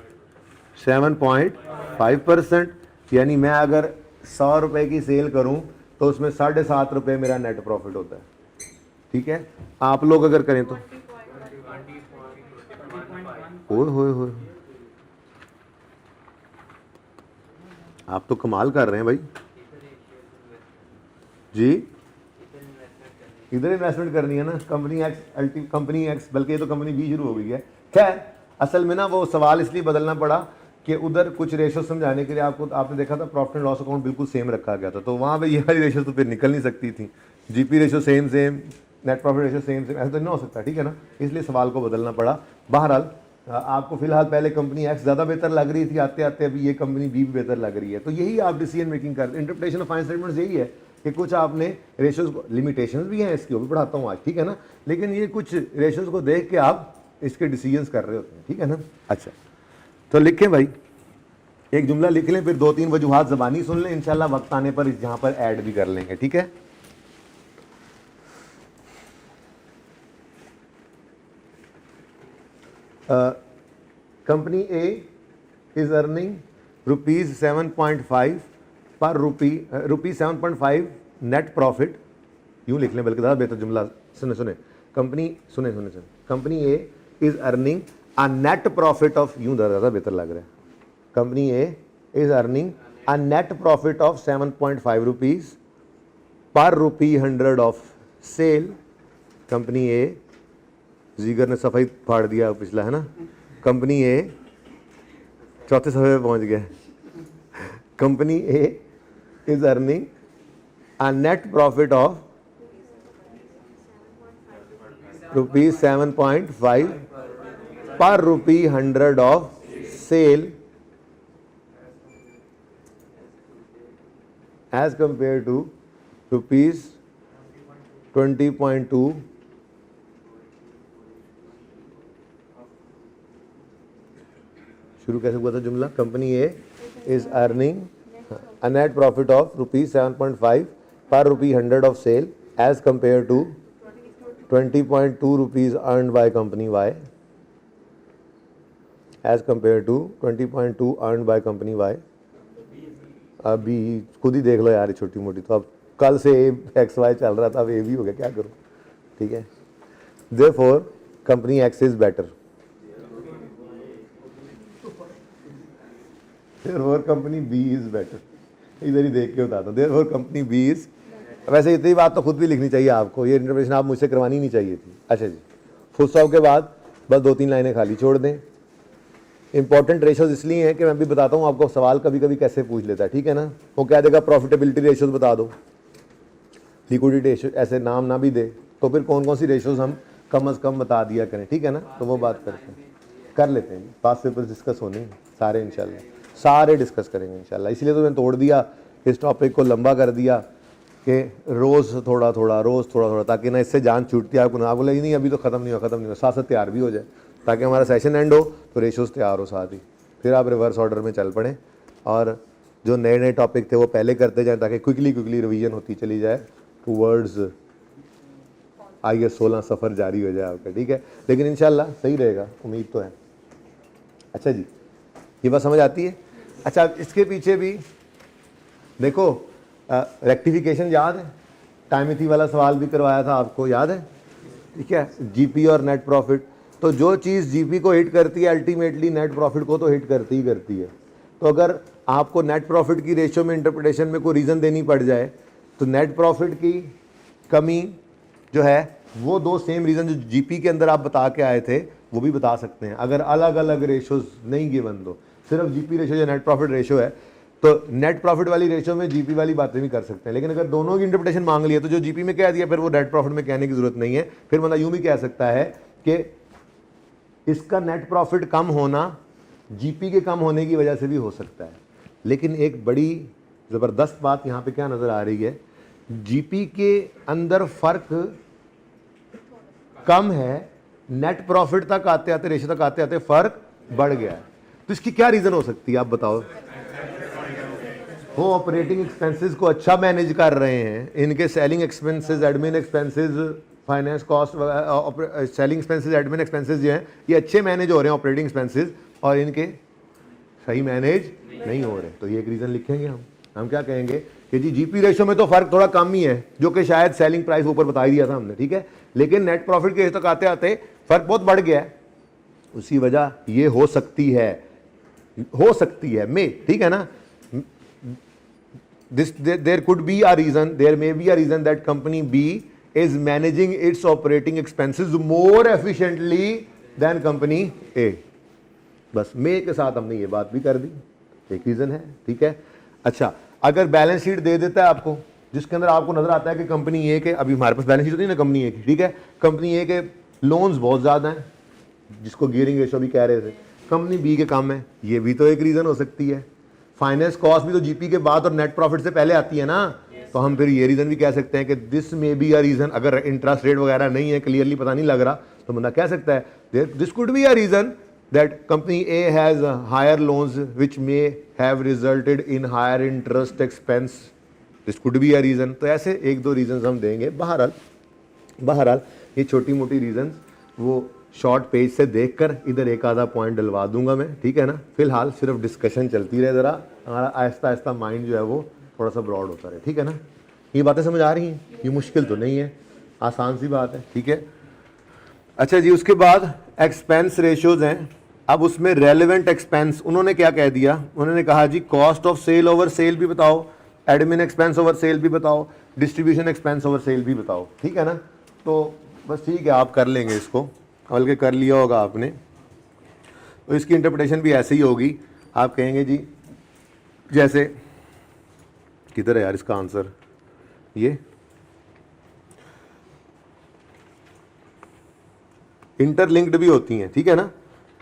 7.5%, यानी मैं अगर 100 रुपये की सेल करूं तो उसमें 7.5 रुपये मेरा नेट प्रॉफिट होता है। ठीक है, आप लोग अगर करें तो हो आप तो कमाल कर रहे हैं भाई जी। इधर इन्वेस्टमेंट करनी है ना, कंपनी एक्स बल्कि ये तो कंपनी बी शुरू हो गई है। खैर असल में ना वो सवाल इसलिए बदलना पड़ा कि उधर कुछ रेशो समझाने के लिए आपने देखा था प्रॉफिट एंड लॉस अकाउंट बिल्कुल सेम रखा गया था, तो वहाँ पे ये वाली रेशो तो फिर निकल नहीं सकती थी। GP ratio same net profit ratio same ऐसा तो नहीं हो सकता, ठीक है ना, इसलिए सवाल को बदलना पड़ा। बहरहाल आपको फिलहाल पहले कंपनी एक्स ज़्यादा बेहतर लग रही थी, आते आते अभी ये कंपनी बी भी बेहतर लग रही है। तो यही आप डिसीजन मेकिंग कर, इंटरप्रिटेशन ऑफ फाइनेंशियल स्टेटमेंट्स यही है कि कुछ आपने रेशोज को, लिमिटेशंस भी हैं इसकी, वो भी पढ़ाता हूँ आज, ठीक है ना, लेकिन ये कुछ रेशोज को देख के आप इसके डिसीजंस कर रहे होते हैं, ठीक है ना। अच्छा तो लिखें भाई, एक जुमला लिख लें, फिर 2-3 वजूहात ज़बानी सुन लें, इंशाल्लाह वक्त आने पर यहाँ पर ऐड भी कर लेंगे, ठीक है। कंपनी ए इज अर्निंग ₹7.5 पर ₹7.5 नेट प्रॉफिट, यूं लिख लें बल्कि ज़्यादा बेहतर जुमला, सुने company A is earning a net profit of, यूं ज़्यादा बेहतर लग रहा है, company A is earning a net profit of ₹7.5 per ₹100 of cell. Company ए, जीगर ने सफाई फाड़ दिया पिछला, है ना, कंपनी ए चौथे सफे पे पहुंच गया। Company A is earning a net profit of ₹7.5 per ₹100 of sale as compared to ₹20.2 शुरू कैसे हुआ था जुमला, company A is earning a net profit of ₹7.5 per ₹100 of sale as compare to 20.2 rupees earned by company Y, as compare to 20.2 earned by company Y. अभी खुद ही देख लो यार, छोटी मोटी तो अब कल से एक्स वाई चल रहा था, अब ए भी हो गया, क्या करूं, ठीक है। Therefore company X is better, therefore company B is better, इधर ही देख के बताता हूं, देयरफॉर कंपनी बी इज, वैसे इतनी बात तो खुद भी लिखनी चाहिए आपको, ये इंटरप्रिटेशन आप मुझसे करवानी नहीं चाहिए थी। अच्छा जी, फुल स्टॉप के बाद बस 2-3 लाइनें खाली छोड़ दें। इंपॉर्टेंट रेशोज इसलिए हैं कि मैं भी बताता हूँ आपको, सवाल कभी कभी कैसे पूछ लेता है, ठीक है ना, वो कह देगा प्रॉफिटेबिलिटी रेशोज बता दो, लिक्विडिटी रेशो, ऐसे नाम ना भी दे तो फिर कौन कौन सी रेशोज हम कम से कम बता दिया करें, ठीक है ना, तो वो बात करते हैं, कर लेते हैं, पास पेपर डिस्कस होने सारे, इंशाल्लाह सारे डिस्कस करेंगे इंशाल्लाह। इसलिए तो मैंने तोड़ दिया इस टॉपिक को, लंबा कर दिया कि रोज़ थोड़ा थोड़ा, ताकि ना इससे जान छूटती है, आपको बोले नहीं अभी तो ख़त्म नहीं हो, साथ साथ तैयार भी हो जाए, ताकि हमारा सेशन एंड हो तो रेशोज़ तैयार हो साथ ही, फिर आप रिवर्स ऑर्डर में चल पड़ें और जो नए नए टॉपिक थे वो पहले करते जाएं, ताकि क्विकली रिवीजन होती चली जाए टूवर्ड्स IAS 16 सफ़र जारी हो जाए आपका, ठीक है। लेकिन इंशाल्लाह सही रहेगा, उम्मीद तो है। अच्छा जी, ये बात समझ आती है। अच्छा, इसके पीछे भी देखो, रेक्टिफिकेशन याद है, टाइमिथी वाला सवाल भी करवाया था आपको, याद है, ठीक है, जीपी और नेट प्रॉफिट, तो जो चीज़ जीपी को हिट करती है अल्टीमेटली नेट प्रॉफिट को तो हिट करती ही करती है। तो अगर आपको नेट प्रॉफिट की रेशियो में इंटरप्रिटेशन में कोई रीज़न देनी पड़ जाए तो नेट प्रॉफिट की कमी जो है वो 2 सेम रीज़न जो जीपी के अंदर आप बता के आए थे वो भी बता सकते हैं, अगर अलग अलग रेशोज नहीं गिवन दो, सिर्फ जीपी रेशो या नेट प्रॉफिट रेशो है तो नेट प्रॉफिट वाली रेशो में जीपी वाली बातें भी कर सकते हैं। लेकिन अगर दोनों की इंटरप्रिटेशन मांग लिया तो जो जीपी में कह दिया फिर वो नेट प्रॉफिट में कहने की जरूरत नहीं है। फिर मतलब यूं भी कह सकता है कि इसका नेट प्रॉफिट कम होना जीपी के कम होने की वजह से भी हो सकता है। लेकिन एक बड़ी ज़बरदस्त बात यहाँ पे क्या नज़र आ रही है, जीपी के अंदर फ़र्क कम है, नेट प्रॉफिट तक आते आते रेशो तक आते आते फ़र्क बढ़ गया है। तो इसकी क्या रीज़न हो सकती है आप बताओ। वो ऑपरेटिंग एक्सपेंसेस को अच्छा मैनेज कर रहे हैं, इनके selling expenses admin expenses finance cost, selling expenses, admin expenses जो हैं ये अच्छे मैनेज हो रहे हैं ऑपरेटिंग एक्सपेंसेस, और इनके सही मैनेज नहीं हो रहे, तो ये एक रीज़न लिखेंगे हम क्या कहेंगे कि जी जीपी रेशो में तो फर्क थोड़ा कम ही है, जो कि शायद सेलिंग प्राइस ऊपर बता ही दिया था हमने, ठीक है, लेकिन नेट प्रॉफिट के तक आते आते फर्क बहुत बढ़ गया है, उसी वजह ये हो सकती है मे, ठीक है ना, there could be a reason, there may be a reason that company B is managing its operating expenses more efficiently than company A. बस मे के साथ हमने ये बात भी कर दी, एक रीजन है, ठीक है। अच्छा, अगर बैलेंस शीट दे देता है आपको जिसके अंदर आपको नजर आता है कि कंपनी ए के, अभी हमारे पास बैलेंस शीट होती है ना कंपनी ए की, ठीक है, कंपनी ए के लोन्स बहुत ज़्यादा हैं जिसको गियरिंग रेशो भी कह रहे थे, कंपनी बी के कम है, ये भी तो एक रीज़न हो सकती है। फाइनेंस कॉस्ट भी तो जीपी के बाद और नेट प्रॉफिट से पहले आती है ना, तो हम फिर ये रीज़न भी कह सकते हैं कि दिस में बी अ रीज़न, अगर इंटरेस्ट रेट वगैरह नहीं है, क्लियरली पता नहीं लग रहा, तो बंदा कह सकता है this could be a reason that company A has higher loans which may have resulted in higher interest expense. This could be a reason. तो ऐसे एक दो रीजंस हम देंगे। बहरहाल ये छोटी मोटी रीजंस वो शॉर्ट पेज से देखकर इधर एक आधा पॉइंट डलवा दूंगा मैं, ठीक है ना। फिलहाल सिर्फ डिस्कशन चलती रहे, ज़रा हमारा आहिस्ता आहिस्ता माइंड जो है वो थोड़ा सा ब्रॉड होता रहे, ठीक है ना। ये बातें समझ आ रही हैं, ये मुश्किल तो नहीं है, आसान सी बात है, ठीक है। अच्छा जी, उसके बाद एक्सपेंस रेशियोज हैं। अब उसमें रेलेवेंट एक्सपेंस उन्होंने क्या कह दिया, उन्होंने कहा जी cost of sale over sale भी बताओ, एडमिन एक्सपेंस ओवर सेल भी बताओ, डिस्ट्रीब्यूशन एक्सपेंस ओवर सेल भी बताओ, ठीक है ना। तो बस ठीक है, आप कर लेंगे इसको, बल्कि कर लिया होगा आपने, तो इसकी इंटरप्रिटेशन भी ऐसे ही होगी। आप कहेंगे जी जैसे, किधर है यार इसका आंसर, ये इंटरलिंक्ड भी होती हैं, ठीक है ना।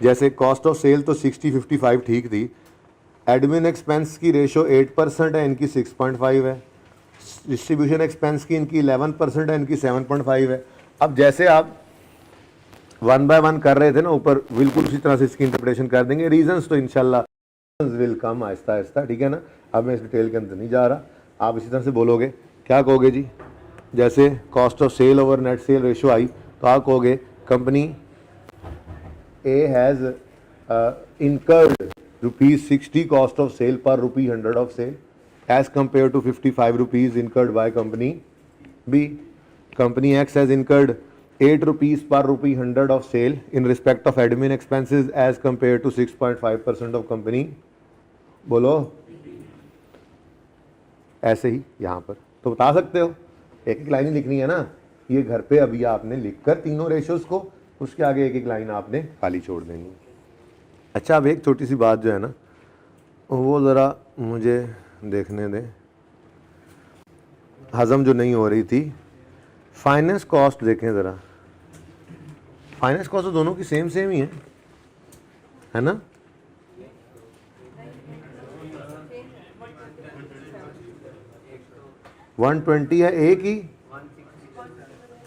जैसे कॉस्ट ऑफ सेल तो 60-55 ठीक थी, एडमिन एक्सपेंस की रेशो 8% है, इनकी 6.5 है, डिस्ट्रीब्यूशन एक्सपेंस की इनकी 11% है, इनकी 7.5 है। अब जैसे आप 1 बाय 1 कर रहे थे ना ऊपर, बिल्कुल उसी तरह से इसकी इंटरप्रिटेशन कर देंगे। रीजंस तो इंशाल्लाह विल कम आहिस्ता आहिस्ता, ठीक है ना। अब मैं इस डिटेल के अंदर नहीं जा रहा, आप इसी तरह से बोलोगे। क्या कहोगे जी, जैसे cost of sale over net sale ratio आई, तो आप कहोगे company A has incurred ₹60 cost of sale per ₹100 of sale as compared to ₹55 incurred by company B. Company X has incurred ₹8 per ₹100 of sale in respect of admin expenses as compared to 6.5% of company, बोलो ऐसे ही यहाँ पर तो बता सकते हो, एक एक लाइन ही लिखनी है ना। ये घर पे अभी आपने लिखकर तीनों रेशोज को, उसके आगे एक एक लाइन आपने खाली छोड़ देनी। अच्छा, अब एक छोटी सी बात जो है ना वो ज़रा मुझे देखने दें, हज़म जो नहीं हो रही थी। फाइनेंस कॉस्ट देखें ज़रा, फाइनेंस कॉस्ट तो दोनों की सेम ही है ना। $120 है एक ही,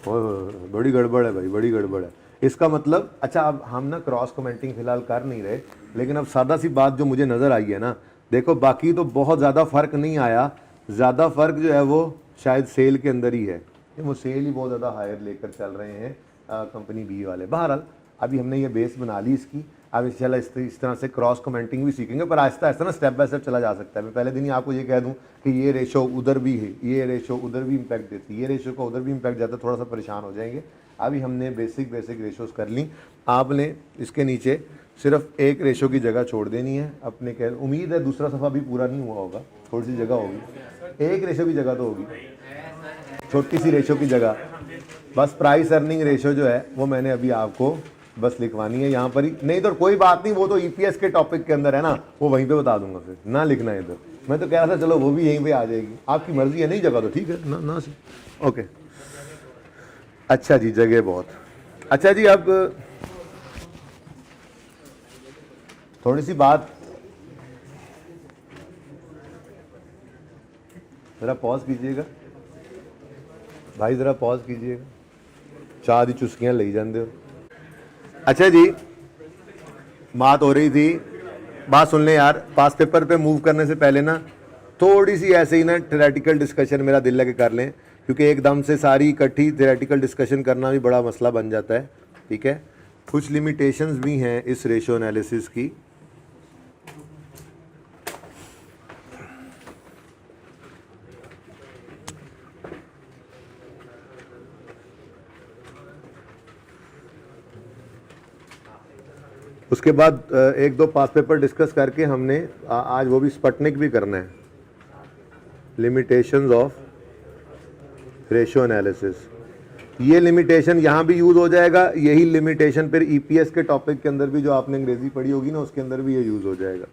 बड़ी गड़बड़ है भाई, बड़ी गड़बड़ है। इसका मतलब, अच्छा अब हम ना क्रॉस कमेंटिंग फिलहाल कर नहीं रहे, लेकिन अब सादा सी बात जो मुझे नज़र आई है ना, देखो बाकी तो बहुत ज़्यादा फ़र्क नहीं आया, ज़्यादा फ़र्क जो है वो शायद सेल के अंदर ही है, वो सेल ही बहुत ज़्यादा हायर लेकर चल रहे हैं कंपनी बी वाले। बहरहाल अभी हमने ये बेस बना ली इसकी, अब इंशाल्लाह इस तरह से क्रॉस कमेंटिंग भी सीखेंगे, पर आहिस्ता आहिस्ता ना स्टेप बाय स्टेप चला जा सकता है। मैं पहले दिन ही आपको ये कह दूं कि ये रेशो उधर भी है, ये रेशो उधर भी इम्पैक्ट देती है, ये रेशो का उधर भी इम्पैक्ट जाता है, थोड़ा सा परेशान हो जाएंगे। अभी हमने बेसिक रेशोज कर ली, आपने इसके नीचे सिर्फ एक रेशो की जगह छोड़ देनी है अपने, कह उम्मीद है दूसरा सफ़ा भी पूरा नहीं हुआ होगा, थोड़ी सी जगह होगी, एक रेशो की जगह तो होगी, छोटी सी रेशो की जगह। बस प्राइस अर्निंग रेशो जो है वो मैंने अभी आपको बस लिखवानी है यहाँ पर ही, नहीं तो कोई बात नहीं, वो तो ईपीएस के टॉपिक के अंदर है ना, वो वहीं पे बता दूंगा, फिर ना लिखना है इधर। मैं तो कह रहा था चलो वो भी यहीं पे आ जाएगी, आपकी मर्जी है, नहीं जगह तो ठीक है ना सी, ओके। अच्छा जी, जगह बहुत अच्छा जी। अब थोड़ी सी बात, ज़रा पॉज कीजिएगा भाई, ज़रा पॉज कीजिएगा, चाह दी चुस्कियाँ ले जाते हो। अच्छा जी, बात हो रही थी, बात सुन लें यार, पास पेपर पे मूव करने से पहले ना थोड़ी सी ऐसे ही ना थ्योरेटिकल डिस्कशन मेरा दिल लगे कर लें क्योंकि एकदम से सारी इकट्ठी थ्योरेटिकल डिस्कशन करना भी बड़ा मसला बन जाता है, ठीक है। कुछ लिमिटेशंस भी हैं इस रेशियो एनालिसिस की। उसके बाद एक दो पास पेपर डिस्कस करके हमने आज वो भी स्पटनिक भी करना है, लिमिटेशंस ऑफ रेशियो एनालिसिस। ये लिमिटेशन यहाँ भी यूज़ हो जाएगा, यही लिमिटेशन फिर ईपीएस के टॉपिक के अंदर भी जो आपने अंग्रेजी पढ़ी होगी ना, उसके अंदर भी ये यूज़ हो जाएगा।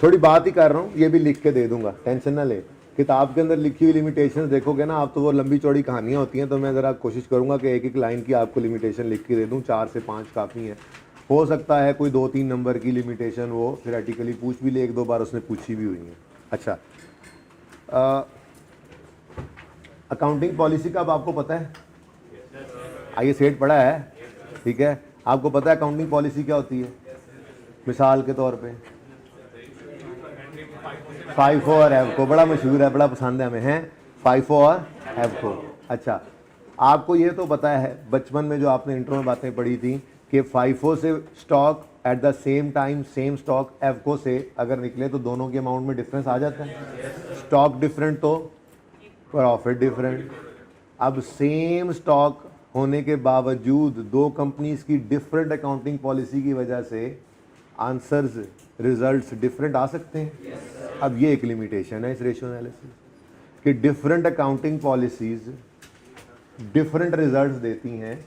थोड़ी बात ही कर रहा हूँ, ये भी लिख के दे दूंगा, टेंशन ना ले। किताब के अंदर लिखी हुई लिमिटेशंस देखोगे ना आप, तो वो लंबी चौड़ी कहानियाँ होती हैं, तो मैं ज़रा कोशिश करूँगा कि एक एक लाइन की आपको लिमिटेशन लिख के दे दूँ, 4 से 5 काफ़ी है। हो सकता है कोई 2-3 नंबर की लिमिटेशन वो थ्योरेटिकली पूछ भी ले, 1-2 बार उसने पूछी भी हुई है। अच्छा, अकाउंटिंग पॉलिसी का अब आपको पता है, आइए सेट पढ़ा है, ठीक है। आपको पता है अकाउंटिंग पॉलिसी क्या होती है? मिसाल के तौर पे FIFO और एवको, बड़ा मशहूर है, बड़ा पसंद है हमें, हैं FIFO और एवको। अच्छा, आपको ये तो पता है बचपन में जो आपने इंट्रो में बातें पढ़ी थी कि FIFO से stock at the same time same stock AVCO से अगर निकले तो दोनों के अमाउंट में डिफरेंस आ जाता है। स्टॉक डिफरेंट तो प्रॉफिट डिफरेंट। अब सेम स्टॉक होने के बावजूद दो कंपनीज की डिफरेंट अकाउंटिंग पॉलिसी की वजह से आंसर्स रिजल्ट्स डिफरेंट आ सकते हैं। अब ये एक लिमिटेशन है इस रेशियो एनालिसिस कि different accounting policies different results देती हैं,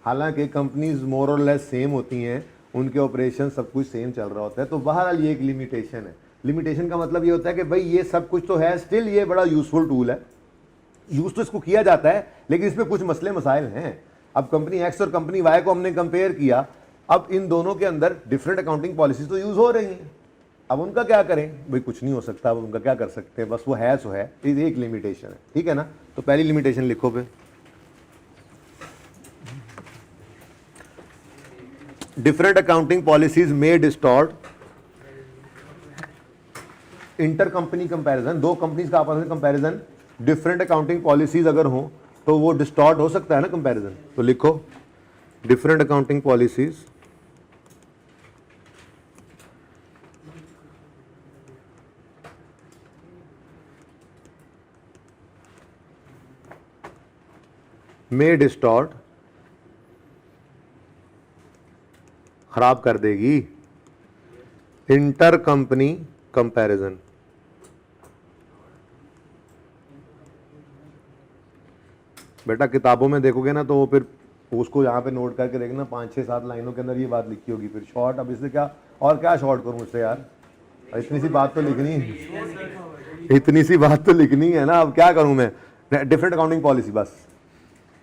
हालांकि कंपनीज मोर और लेस सेम होती हैं, उनके ऑपरेशन सब कुछ सेम चल रहा होता है। तो बहरहाल ये एक लिमिटेशन है। लिमिटेशन का मतलब ये होता है कि भाई ये सब कुछ तो है, स्टिल ये बड़ा यूजफुल टूल है, यूज तो इसको किया जाता है, लेकिन इसमें कुछ मसले मसाइल हैं। अब कंपनी एक्स और कंपनी वाई को हमने कंपेयर किया, अब इन दोनों के अंदर डिफरेंट अकाउंटिंग पॉलिसीज तो यूज हो रही हैं, अब उनका क्या करें भाई? कुछ नहीं हो सकता, अब उनका क्या कर सकते हैं, बस वो है सो है। ये एक लिमिटेशन है, ठीक है ना। तो पहली लिमिटेशन लिखो पे, डिफरेंट अकाउंटिंग पॉलिसीज मे डिस्टॉर्ट इंटर कंपनी कंपैरिजन। दो कंपनीज का आपस में कंपैरिजन, डिफरेंट अकाउंटिंग पॉलिसीज अगर हो तो वो डिस्टॉर्ट हो सकता है ना कंपैरिजन। तो लिखो डिफरेंट अकाउंटिंग पॉलिसीज में डिस्टॉर्ट, खराब कर देगी इंटर कंपनी कंपैरिजन। बेटा किताबों में देखोगे ना तो वो फिर उसको यहाँ पे नोट करके देखना, 5-6-7 लाइनों के अंदर ये बात लिखी होगी। फिर शॉर्ट, अब इससे क्या और क्या शॉर्ट करूँ उससे यार, इतनी सी बात तो लिखनी है, इतनी सी बात तो लिखनी है ना, अब क्या करूँ मैं? डिफरेंट अकाउंटिंग पॉलिसी बस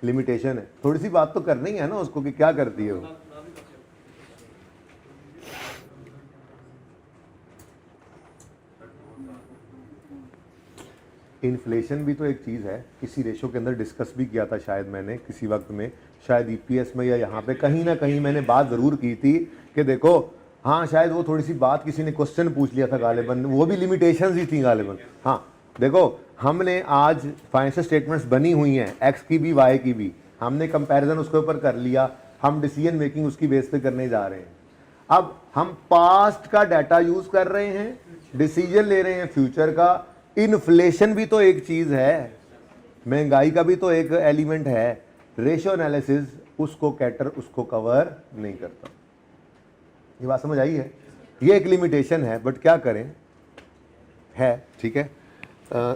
लिमिटेशन है, थोड़ी सी बात तो करनी है ना उसको कि क्या करती है वो। इन्फ्लेशन भी तो एक चीज़ है, किसी रेशो के अंदर डिस्कस भी किया था शायद मैंने किसी वक्त में, शायद ईपीएस में या यहाँ पे कहीं ना कहीं मैंने बात ज़रूर की थी कि देखो, हाँ शायद वो थोड़ी सी बात किसी ने क्वेश्चन पूछ लिया था गालिबन, वो भी लिमिटेशंस ही थी गालिबन। हाँ देखो, हमने आज फाइनेंशियल स्टेटमेंट्स बनी हुई हैं, एक्स की भी वाई की भी, हमने कंपैरिजन उसके ऊपर कर लिया, हम डिसीजन मेकिंग उसकी बेस पे करने जा रहे हैं। अब हम पास्ट का डाटा यूज कर रहे हैं, डिसीजन ले रहे हैं फ्यूचर का। इन्फ्लेशन भी तो एक चीज है, महंगाई का भी तो एक एलिमेंट है। रेशियो एनालिसिस उसको कैटर, उसको कवर नहीं करता। ये बात समझ आई है? ये एक लिमिटेशन है, बट क्या करें, है ठीक है।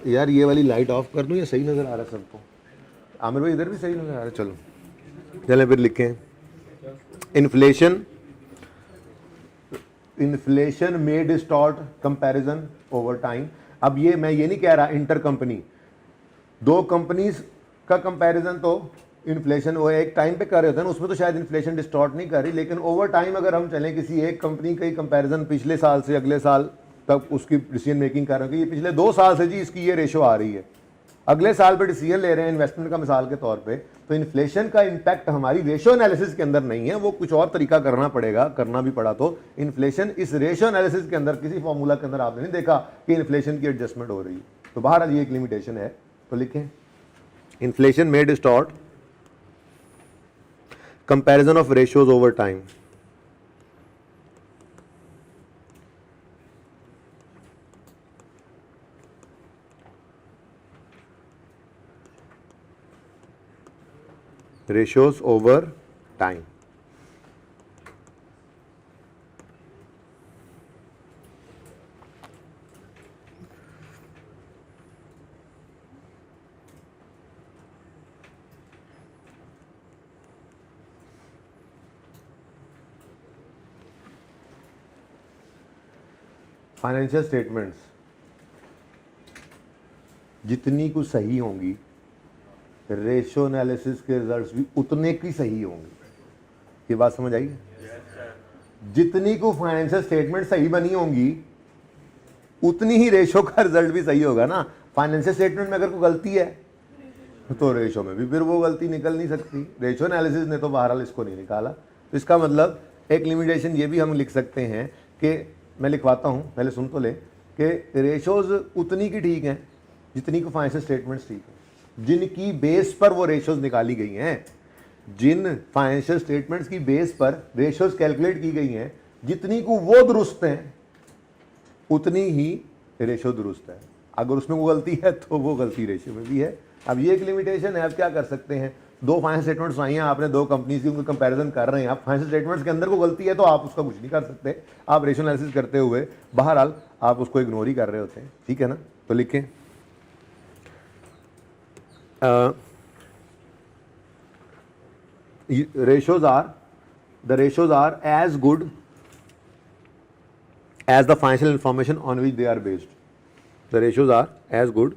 यार ये वाली लाइट ऑफ कर दूं, ये सही नजर आ रहा है सबको? आमिर भाई इधर भी सही नजर आ रहा है? चलो चलें फिर लिखें, इन्फ्लेशन में डिस्टॉर्ट कंपैरिजन ओवर टाइम। अब ये मैं ये नहीं कह रहा इंटर कंपनी, दो कंपनीज का कंपैरिजन तो इन्फ्लेशन वो एक टाइम पे कर रहे होते हैं ना, उसमें तो शायद इन्फ्लेशन डिस्टॉर्ट नहीं कर रही, लेकिन ओवर टाइम अगर हम चलें किसी एक कंपनी का ही कंपैरिजन पिछले साल से अगले साल तक उसकी डिसीजन मेकिंग कर रहे हैं कि ये पिछले 2 साल से जी इसकी ये रेशो आ रही है, अगले साल पे डिसीजन ले रहे हैं इन्वेस्टमेंट का मिसाल के तौर पे, तो इन्फ्लेशन का इंपैक्ट हमारी रेशियो एनालिसिस के अंदर नहीं है, वो कुछ और तरीका करना पड़ेगा, करना भी पड़ा तो इन्फ्लेशन इस रेशियो एनालिसिस के अंदर किसी फॉर्मूला के अंदर आपने नहीं देखा कि इन्फ्लेशन की एडजस्टमेंट हो रही है। तो बहरहाल ये एक लिमिटेशन है। तो लिखें इन्फ्लेशन में distort comparison of ratios over time. ratios over time. Financial statements जितनी कुछ सही होंगी, रेशियो एनालिसिस के रिजल्ट्स भी उतने की सही होंगे। ये बात समझ आई? जितनी को फाइनेंशियल स्टेटमेंट सही बनी होंगी उतनी ही रेशियो का रिजल्ट भी सही होगा ना। फाइनेंशियल स्टेटमेंट में अगर कोई गलती है तो रेशियो में भी फिर वो गलती निकल नहीं सकती। रेशियो एनालिसिस ने तो बहरहाल इसको नहीं निकाला। तो इसका मतलब एक लिमिटेशन ये भी हम लिख सकते हैं कि, मैं लिखवाता हूँ, पहले सुन तो ले, कि रेशियोज उतनी की ठीक हैं जितनी को फाइनेंशियल स्टेटमेंट्स ठीक है, जिनकी बेस पर वो रेशियोज निकाली गई हैं, जिन फाइनेंशियल स्टेटमेंट्स की बेस पर रेशियोज कैलकुलेट की गई हैं, जितनी को वो दुरुस्त हैं उतनी ही रेशियो दुरुस्त है। अगर उसमें वो गलती है तो वो गलती रेशियो में भी है। अब ये एक लिमिटेशन है। अब क्या कर सकते हैं, दो फाइनेंशियल स्टेटमेंट्स आई हैं, आपने दो कंपनीज की उनका कंपैरिजन कर रहे हैं, आप फाइनेंशियल स्टेटमेंट्स के अंदर को गलती है तो आप उसका कुछ नहीं कर सकते, आप रेशियो एनालिसिस करते हुए बहरहाल आप उसको इग्नोर ही कर रहे होते हैं। ठीक है ना? तो लिखें ratios are as good as the financial information on which they are based. The ratios are as good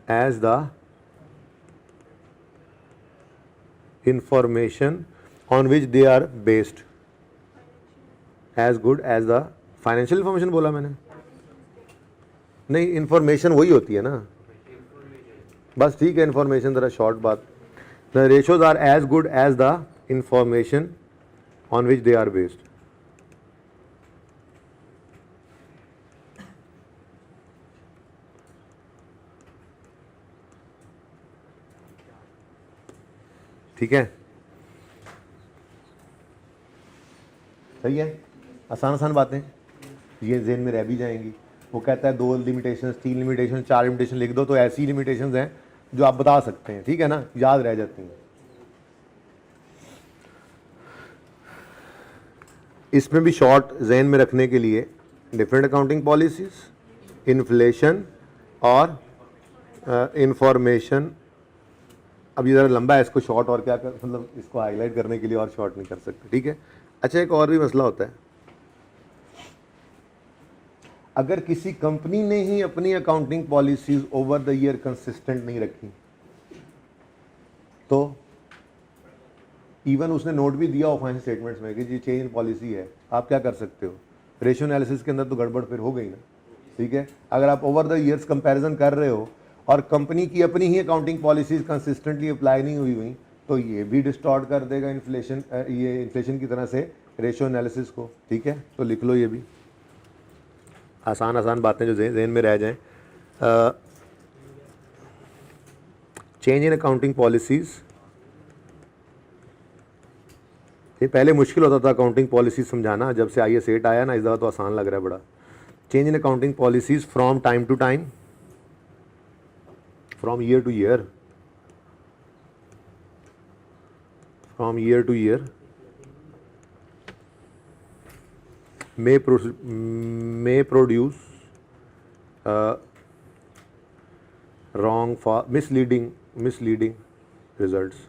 as the information on which they are based. As good as the financial information बोला मैंने? नहीं, इंफॉर्मेशन वही होती है ना, बस ठीक है, इंफॉर्मेशन ज़रा शॉर्ट बात। The ratios are as good as the information on which they are based. ठीक है, सही है, आसान आसान बातें ये जेहन में रह भी जाएंगी। वो कहता है 2 लिमिटेशंस, 3 लिमिटेशन, 4 लिमिटेशन लिख दो, तो ऐसी लिमिटेशंस हैं जो आप बता सकते हैं। ठीक है ना, याद रह जाती हैं। इसमें भी शॉर्ट जेहन में रखने के लिए डिफरेंट अकाउंटिंग पॉलिसीज, इन्फ्लेशन और इंफॉर्मेशन। अब ये ज़रा लंबा है, इसको शॉर्ट और क्या कर, मतलब इसको हाईलाइट करने के लिए और शॉर्ट नहीं कर सकते। ठीक है। अच्छा, एक और भी मसला होता है, अगर किसी कंपनी ने ही अपनी accounting policies over the year consistent नहीं रखी, तो इवन उसने नोट भी दिया हो फाइनेंशियल स्टेटमेंट्स में कि ये चेंज इन पॉलिसी है, आप क्या कर सकते हो? रेशियो एनालिसिस के अंदर तो गड़बड़ फिर हो गई ना। ठीक है, अगर आप ओवर द ईयर्स कंपैरिजन कर रहे हो और कंपनी की अपनी ही अकाउंटिंग पॉलिसीज कंसिस्टेंटली अप्लाई नहीं हुई तो ये भी डिस्टॉर्ट कर देगा इन्फ्लेशन, ये इन्फ्लेशन की तरह से रेशियो एनालिसिस को। ठीक है, तो लिख लो ये भी, आसान आसान बातें जो जेहन में रह जाएं। चेंज इन अकाउंटिंग पॉलिसीज़, ये पहले मुश्किल होता था अकाउंटिंग पॉलिसीज समझाना, जब से IAS 8 आया ना, इस दफ़ा तो आसान लग रहा है बड़ा। Change in accounting policies from time to time, from year to year, from year to year may produce wrong, misleading results.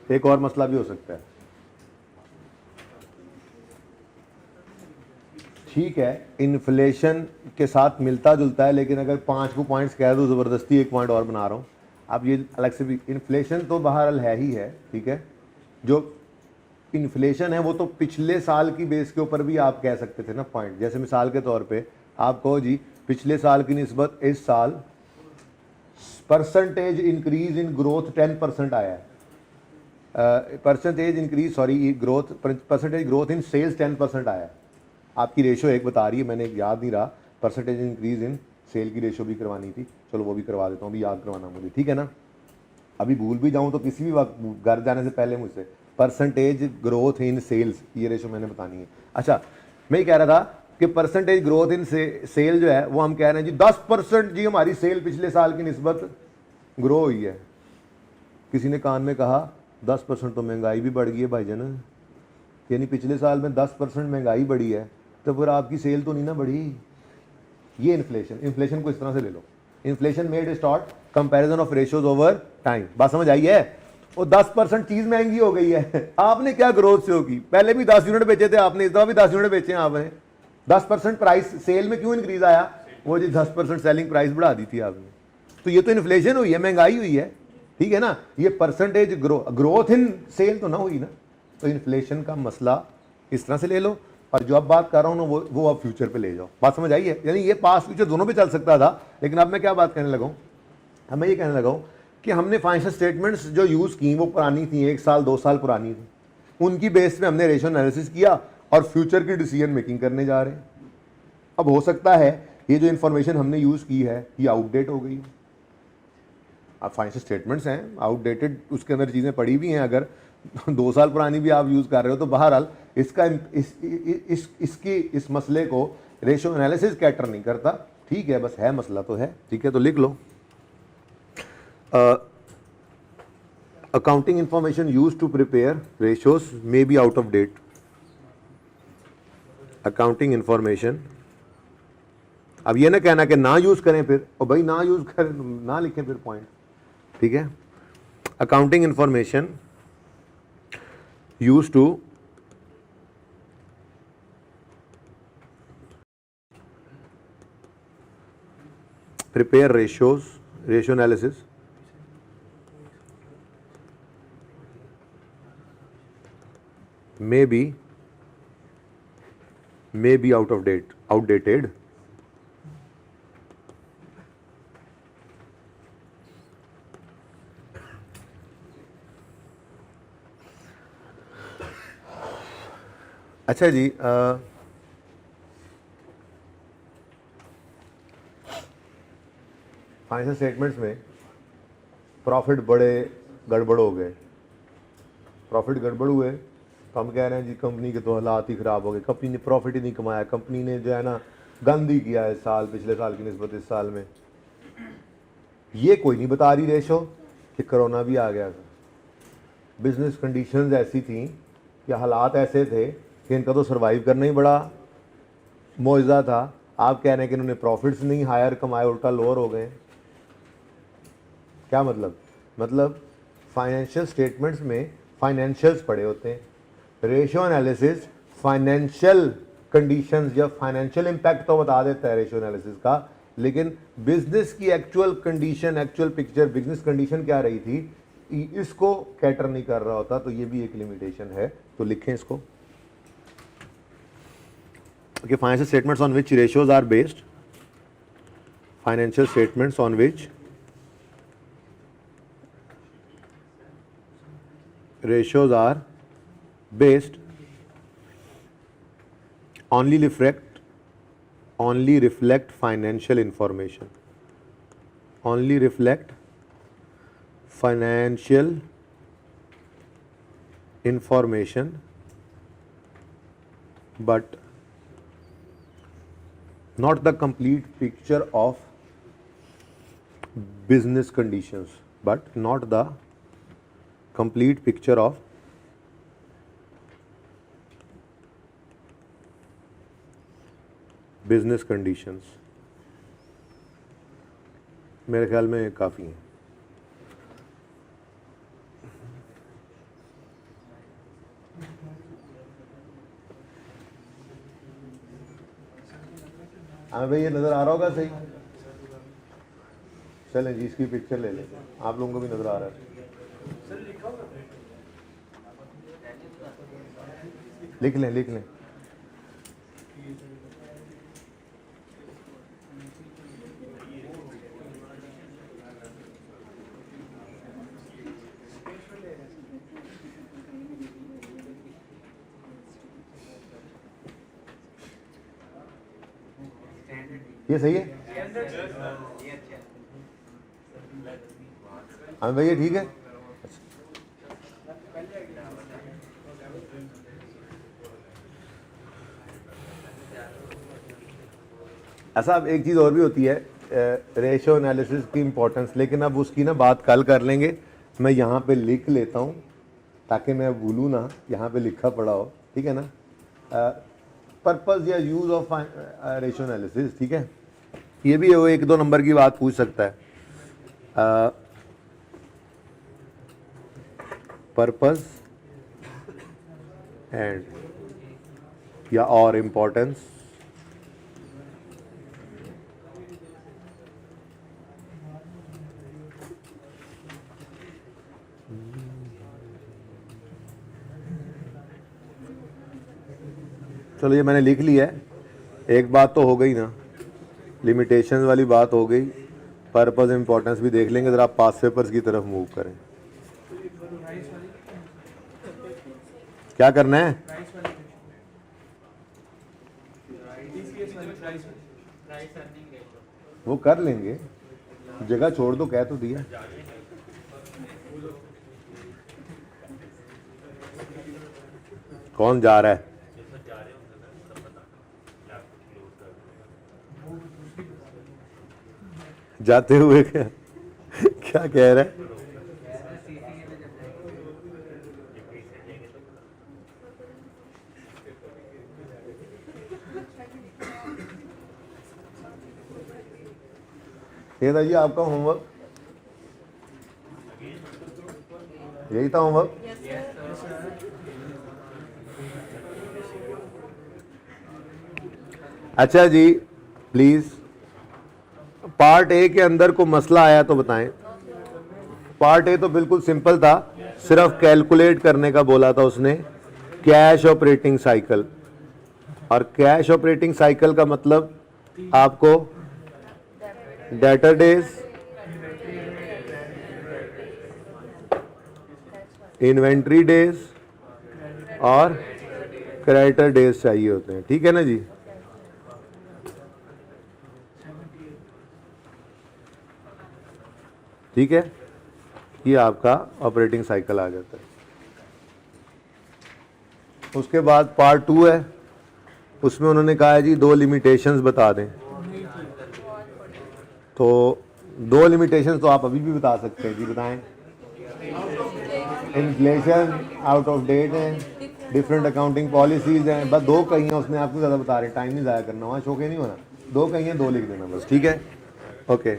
एक और मसला भी हो सकता है, ठीक है इन्फ्लेशन के साथ मिलता जुलता है, लेकिन अगर 5 को पॉइंट्स कह दो ज़बरदस्ती एक पॉइंट और बना रहा हूँ, अब ये अलग से भी इन्फ्लेशन तो बहरहाल है ही है, ठीक है। जो इन्फ्लेशन है वो तो पिछले साल की बेस के ऊपर भी आप कह सकते थे ना पॉइंट, जैसे मिसाल के तौर पे आप कहो जी पिछले साल की निस्बत इस साल परसेंटेज इंक्रीज इन ग्रोथ 10% आया है, percentage increase sorry growth percentage growth in sales 10% आया है। आपकी रेशो एक बता रही है, मैंने याद नहीं रहा, परसेंटेज इंक्रीज इन सेल की रेशो भी करवानी थी, चलो वो भी करवा देता हूँ, अभी याद करवाना मुझे, ठीक है ना। अभी भूल भी जाऊँ तो किसी भी वक्त घर जाने से पहले मुझसे परसेंटेज ग्रोथ इन सेल्स ये रेशो मैंने बतानी है। अच्छा मैं ये कह रहा था कि परसेंटेज ग्रोथ इन सेल जो है वो हम कह रहे हैं जी 10% जी हमारी सेल पिछले साल की निस्बत ग्रो हुई है। किसी ने कान में कहा 10% तो महंगाई भी बढ़ गई है भाईजान, यानी पिछले साल में 10% महंगाई बढ़ी है तो फिर आपकी सेल तो नहीं ना बढ़ी। ये इन्फ्लेशन को इस तरह से ले लो, inflation made distort comparison of ratios over time. बात समझ आई है? वो 10% चीज महंगी हो गई है, आपने क्या ग्रोथ से होगी, पहले भी 10 यूनिट बेचे थे आपने, इस दफा भी 10 यूनिट बेचे हैं आपने, 10% प्राइस सेल में क्यों इंक्रीज आया, वो जी 10% सेलिंग प्राइस बढ़ा दी थी आपने, तो ये तो इन्फ्लेशन हुई है, महंगाई हुई है, ठीक है ना। ये परसेंटेज ग्रोथ इन सेल तो ना हुई ना, तो इन्फ्लेशन का मसला इस तरह से ले लो, और जो अब बात कर रहा हूं ना वो अब फ्यूचर पे ले जाओ। बात समझ आई है? यानी ये पास्ट फ्यूचर दोनों पे चल सकता था, लेकिन अब मैं क्या बात कहने लगा हूं, अब मैं ये कहने लगा हूं कि हमने फाइनेंशियल स्टेटमेंट्स जो यूज़ की वो पुरानी थी, 1 साल 2 साल पुरानी थी, उनकी बेस पे हमने रेशियो एनालिसिस किया और फ्यूचर की डिसीजन मेकिंग करने जा रहे हैं। अब हो सकता है ये जो इन्फॉर्मेशन हमने यूज़ की है ये आउटडेट हो गई, अब फाइनेंशियल स्टेटमेंट्स हैं आउटडेटेड, उसके अंदर चीज़ें पड़ी भी हैं, अगर 2 साल पुरानी भी आप यूज़ कर रहे हो तो बहरहाल इसका इस मसले को रेशियो एनालिसिस कैटर नहीं करता, ठीक है, बस है मसला तो है, ठीक है। तो लिख लो accounting information used to prepare ratios may be out of date. Accounting information, अब ये ना कहना कि ना यूज करें फिर, और भाई ना यूज करें ना लिखें फिर पॉइंट, ठीक है। Accounting information use to prepare ratio analysis may be outdated. अच्छा जी, फाइनेंशियल स्टेटमेंट्स में प्रॉफिट बड़े गड़बड़ हो गए, प्रॉफिट गड़बड़ हुए तो हम कह रहे हैं जी कंपनी के तो हालात ही ख़राब हो गए, कंपनी ने प्रॉफिट ही नहीं कमाया, कंपनी ने जो है ना गंद ही किया है साल, पिछले साल की निस्बत इस साल में। ये कोई नहीं बता रही रेशो कि कोरोना भी आ गया था, बिजनेस कंडीशंस ऐसी थी कि हालात ऐसे थे कि इनका तो सर्वाइव करना ही बड़ा मौजज़ा था। आप कह रहे हैं कि इन्होंने प्रॉफिट्स नहीं हायर कमाए, उल्टा लोअर हो गए। क्या मतलब फाइनेंशियल स्टेटमेंट्स में फाइनेंशियल्स पड़े होते हैं, रेशियो एनालिसिस फाइनेंशियल कंडीशंस या फाइनेंशियल इम्पैक्ट तो बता देता है रेशियो एनालिसिस का, लेकिन बिजनेस की actual condition, actual picture, business condition क्या रही थी, इसको कैटर नहीं कर रहा होता, तो ये भी एक लिमिटेशन है। तो लिखें इसको कि financial statements on which ratios are based, financial statements on which ratios are based only reflect financial information, only reflect financial information, but not the complete picture of business conditions, but not the complete picture of business conditions. मेरे ख्याल में काफ़ी हैं। हाँ भाई, ये नज़र आ रहा होगा सही? चलें जी, इसकी पिक्चर ले लेते हैं, आप लोगों को भी नज़र आ रहा है। लिख लें, लिख लें। ये सही है? हाँ भैया, ठीक है। ऐसा अब एक चीज़ और भी होती है, रेशो एनालिसिस की इम्पोर्टेंस, लेकिन अब उसकी ना बात कल कर लेंगे। मैं यहाँ पे लिख लेता हूँ ताकि मैं भूलूँ ना, यहाँ पे लिखा पड़ा हो, ठीक है ना। पर्पस या यूज़ ऑफ रेशो एनालिसिस, ठीक है। ये भी वो 1-2 नंबर की बात पूछ सकता है। पर्पस एंड या और इम्पोर्टेंस चलो, ये मैंने लिख लिया है। एक बात तो हो गई ना, लिमिटेशंस वाली बात हो गई, पर्पस इम्पोर्टेंस भी देख लेंगे। ज़रा आप पास पेपर्स की तरफ मूव करें। क्या करना है? वो कर लेंगे, जगह छोड़ दो, कह तो दिया। कौन जा रहा है? जाते हुए क्या क्या कह रहा है? ये था जी आपका होमवर्क, यही था होमवर्क। अच्छा जी, प्लीज पार्ट ए के अंदर को मसला आया तो बताएं। पार्ट ए तो बिल्कुल सिंपल था, सिर्फ कैलकुलेट करने का बोला था उसने, कैश ऑपरेटिंग साइकिल। और कैश ऑपरेटिंग साइकिल का मतलब आपको डेटर डेज, इन्वेंट्री डेज और क्रेडिटर डेज चाहिए होते हैं, ठीक है ना जी। ठीक है, ये आपका ऑपरेटिंग साइकिल आ जाता है। उसके बाद पार्ट 2 है, उसमें उन्होंने कहा है जी 2 लिमिटेशंस बता दें। तो 2 लिमिटेशंस तो आप अभी भी बता सकते हैं जी, बताएं। इन्फ्लेशन, आउट ऑफ डेट है, डिफरेंट अकाउंटिंग पॉलिसीज हैं। बस 2 कही हैं, उसने आपको ज़्यादा बता रहे, टाइम नहीं ज़ाया करना, वहाँ शोके नहीं होना। 2 कही हैं, 2 लिख देना बस, ठीक है। ओके,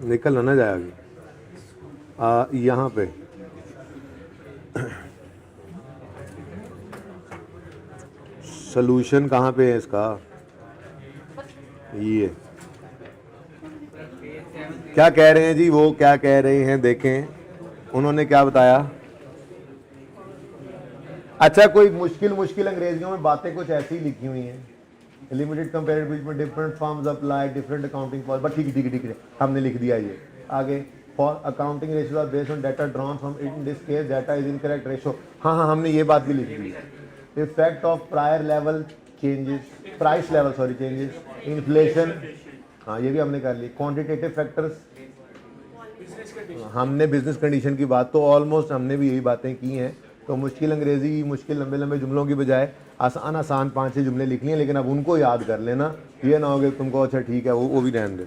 निकल ना जाएगी। यहाँ पे सॉल्यूशन कहाँ पे है इसका? ये क्या कह रहे हैं जी, वो क्या कह रहे हैं देखें, उन्होंने क्या बताया। अच्छा, कोई मुश्किल अंग्रेजियों में बातें कुछ ऐसी ही लिखी हुई हैं, limited comparative between different firms apply different accounting policy, but ठीक है, हमने लिख दिया ये आगे। For accounting ratio are based on data drawn from in this case data is incorrect ratio. हाँ, हमने ये बात भी लिख दी। Effect of prior level changes, price level sorry changes, inflation, हाँ ये भी हमने कर ली। क्वांटिटेटिव फैक्टर्स, हमने बिजनेस कंडीशन की बात तो ऑलमोस्ट हमने भी यही बातें की हैं। तो मुश्किल अंग्रेजी, मुश्किल लंबे लंबे जुमलों की बजाय आसान 5-6 जुमले लिख लिए, लेकिन अब उनको याद कर लेना, ये ना हो कि तुमको अच्छा ठीक है वो भी रहने दे।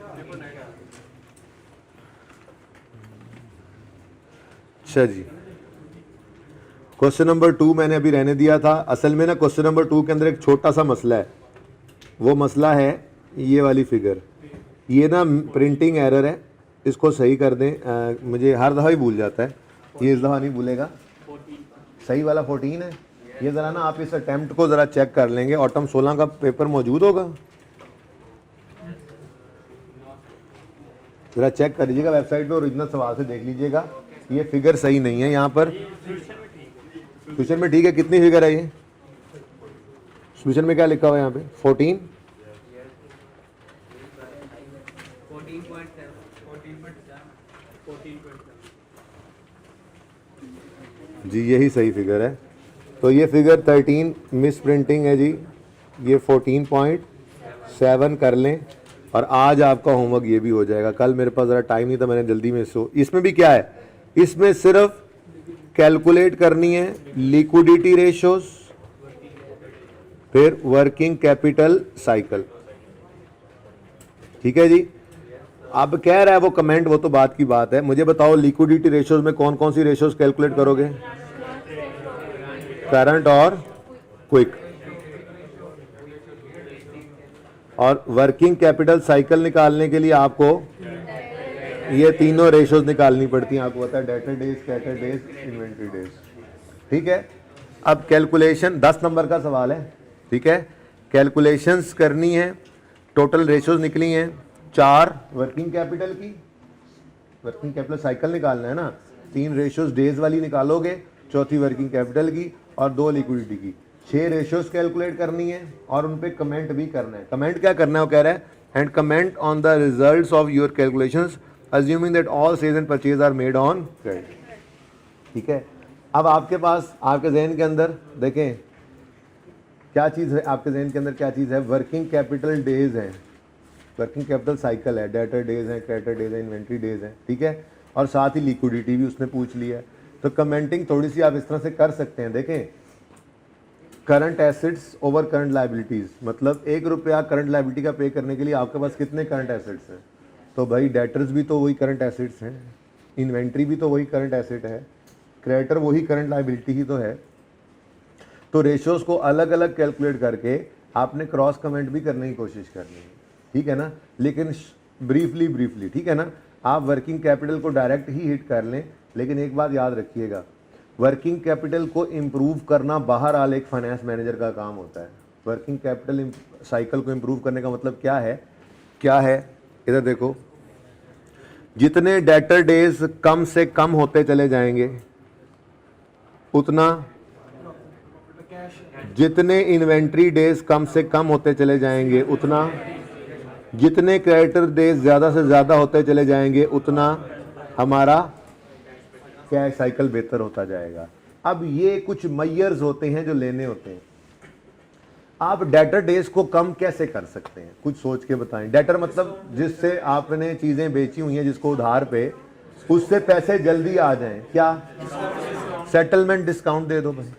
अच्छा जी, क्वेश्चन नंबर 2 मैंने अभी रहने दिया था। असल में ना क्वेश्चन नंबर 2 के अंदर एक छोटा सा मसला है, वो मसला है ये वाली फिगर। ये ना प्रिंटिंग एरर है, इसको सही कर दें। मुझे हर दफ़ा ही भूल जाता है, ये इस दफ़ा नहीं भूलेगा। सही वाला 14 है। ये ज़रा ना आप इस अटैम्प्ट को ज़रा चेक कर लेंगे। ऑटम 16 का पेपर मौजूद होगा, ज़रा चेक कर लीजिएगा वेबसाइट पे, ओरिजिनल सवाल से देख लीजिएगा। ये फिगर सही नहीं है यहाँ पर। क्वेश्चन में ठीक है, कितनी फिगर है ये? क्वेश्चन में क्या लिखा हुआ है यहाँ पे? 14 जी, यही सही फिगर है। तो ये फिगर 13 मिस प्रिंटिंग है जी। ये 14.7 कर लें, और आज आपका होमवर्क ये भी हो जाएगा। कल मेरे पास ज़रा टाइम नहीं था, मैंने जल्दी में इसमें भी क्या है, इसमें सिर्फ कैलकुलेट करनी है लिक्विडिटी रेशोस, फिर वर्किंग कैपिटल साइकिल। ठीक है जी। अब कह रहा है वो कमेंट, वो तो बात की बात है। मुझे बताओ लिक्विडिटी रेशोस में कौन कौन सी रेशोस कैलकुलेट करोगे? करंट और क्विक। और वर्किंग कैपिटल साइकिल निकालने के लिए आपको ये तीनों रेशोस निकालनी पड़ती हैं। आपको पता है, debtor days, creditor days, inventory days. ठीक है। अब कैलकुलेशन 10 नंबर का सवाल है। ठीक है, कैलकुलेशंस करनी है। टोटल रेशोस निकली हैं 4 वर्किंग कैपिटल की, वर्किंग कैपिटल साइकिल निकालना है ना। 3 रेशोस डेज वाली निकालोगे, चौथी वर्किंग कैपिटल की, और 2 लिक्विडिटी की। 6 रेशोस कैलकुलेट करनी है, और उन पे कमेंट भी करना है। कमेंट क्या करना है, वो कह रहा है and comment on the results of your calculations assuming that all sales and purchase are made on credit। ठीक है। अब आपके पास, आपके जहन के अंदर देखें क्या चीज़ है, आपके जहन के अंदर क्या चीज़ है? वर्किंग कैपिटल डेज है, वर्किंग कैपिटल साइकिल है, डेटर डेज है, क्रेडिटर डेज है, इन्वेंट्री डेज है। ठीक है। और साथ ही लिक्विडिटी भी उसने पूछ लिया है। तो कमेंटिंग थोड़ी सी आप इस तरह से कर सकते हैं। देखें, current assets over current liabilities, मतलब 1 रुपया करंट लाइबिलिटी का पे करने के लिए आपके पास कितने करंट एसेट्स हैं? तो भाई डेटर्स भी तो वही करंट एसेट्स हैं, इन्वेंट्री भी तो वही करंट एसेट है, क्रेडिटर वही करंट लाइबिलिटी ही तो है। तो रेशोस को अलग अलग कैलकुलेट करके आपने क्रॉस कमेंट भी करने की कोशिश करनी है। ठीक है ना, लेकिन ब्रीफली, ठीक है ना। आप वर्किंग कैपिटल को डायरेक्ट ही हिट कर लें, लेकिन एक बात याद रखिएगा, वर्किंग कैपिटल को इम्प्रूव करना बहरहाल एक फाइनेंस मैनेजर का काम होता है। वर्किंग कैपिटल साइकिल को इम्प्रूव करने का मतलब क्या है? इधर देखो, जितने डेटर डेज कम से कम होते चले जाएंगे उतना, जितने इन्वेंट्री डेज कम से कम होते चले जाएंगे उतना, जितने क्रेडिटर डेज ज़्यादा से ज़्यादा होते चले जाएंगे उतना हमारा कैश साइकिल बेहतर होता जाएगा। अब ये कुछ मैयर्स होते हैं जो लेने होते हैं। आप डेटर डेज को कम कैसे कर सकते हैं, कुछ सोच के बताएं। डेटर मतलब जिससे आपने चीज़ें बेची हुई हैं, जिसको उधार पे, उससे पैसे जल्दी आ जाएं। क्या? सेटलमेंट डिस्काउंट दे दो भाई।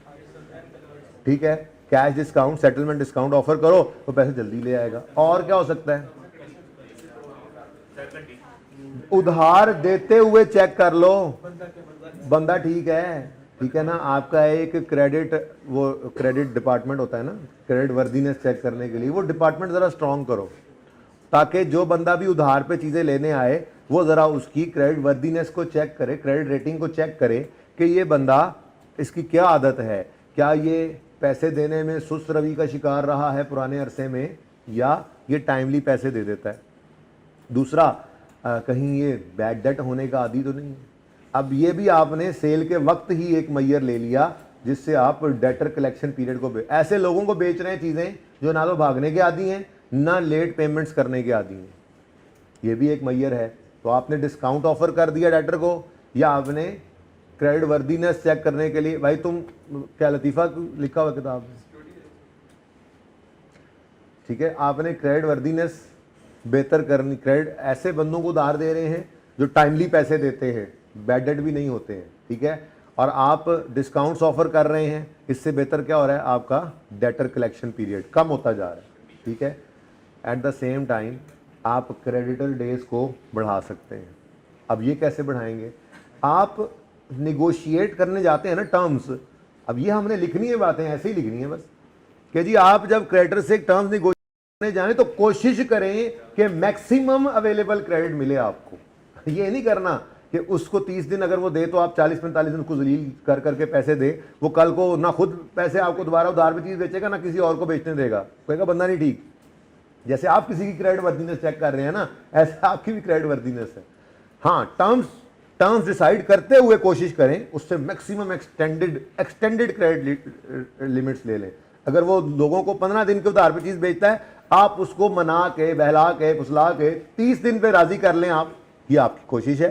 ठीक है, cash discount, settlement discount offer करो तो पैसे जल्दी ले आएगा। और क्या हो सकता है? उधार देते हुए चेक कर लो, बंदा ठीक है ना। आपका एक क्रेडिट डिपार्टमेंट होता है ना, क्रेडिट वर्दीनेस चेक करने के लिए, वो डिपार्टमेंट ज़रा स्ट्रॉन्ग करो, ताकि जो बंदा भी उधार पे चीज़ें लेने आए वो ज़रा उसकी क्रेडिट वर्दीनेस को चेक करे, क्रेडिट रेटिंग को चेक करे कि ये बंदा, इसकी क्या आदत है, क्या ये पैसे देने में सुस्त रवि का शिकार रहा है पुराने अरसे में, या ये टाइमली पैसे दे देता है। दूसरा, कहीं ये बैड डेट होने का आदी तो नहीं है। अब ये भी आपने सेल के वक्त ही एक मैयर ले लिया जिससे आप डेटर कलेक्शन पीरियड को ऐसे लोगों को बेच रहे हैं चीज़ें जो ना तो भागने के आदी हैं, ना लेट पेमेंट्स करने के आदी हैं। ये भी एक मैयर है। तो आपने डिस्काउंट ऑफर कर दिया डेटर को, या आपने क्रेडिट वर्दीनेस चेक करने के लिए, भाई तुम क्या लतीफ़ा लिखा हुआ किताब में, ठीक है, आपने क्रेडिट वर्दीनेस बेहतर करनी, क्रेडिट ऐसे बंदों को उधार दे रहे हैं जो टाइमली पैसे देते हैं, बैड डेट भी नहीं होते हैं। ठीक है, और आप डिस्काउंट्स ऑफर कर रहे हैं, इससे बेहतर क्या हो रहा है, आपका डेटर कलेक्शन पीरियड कम होता जा रहा है। ठीक है, एट द सेम टाइम आप क्रेडिटर डेज को बढ़ा सकते हैं। अब ये कैसे बढ़ाएंगे? आप निगोशिएट करने जाते हैं ना टर्म्स, अब ये हमने लिखनी है बातें, ऐसे ही लिखनी है बस कि जी आप जब क्रेडिटर से टर्म्स निगोशिएट करने जाएं तो कोशिश करें कि मैक्सिमम अवेलेबल क्रेडिट मिले आपको। ये नहीं करना कि उसको 30 दिन अगर वो दे तो आप 40-45 दिन उसको जलील कर करके पैसे दे, वो कल को ना खुद पैसे आपको दोबारा उधार में चीज़ बेचेगा ना किसी और को बेचने देगा, कहेगा बंदा नहीं ठीक। जैसे आप किसी की क्रेडिट वर्दीनेस चेक कर रहे हैं ना, ऐसे आपकी भी क्रेडिट वर्दीनेस है। हाँ, टर्म्स डिसाइड करते हुए कोशिश करें उससे मैक्सिमम एक्सटेंडेड क्रेडिट लिमिट्स ले लें। अगर वो लोगों को 15 दिन के उधार पे चीज़ बेचता है, आप उसको मना के बहला के फुसला के 30 दिन पे राजी कर लें आप, ये आपकी कोशिश है।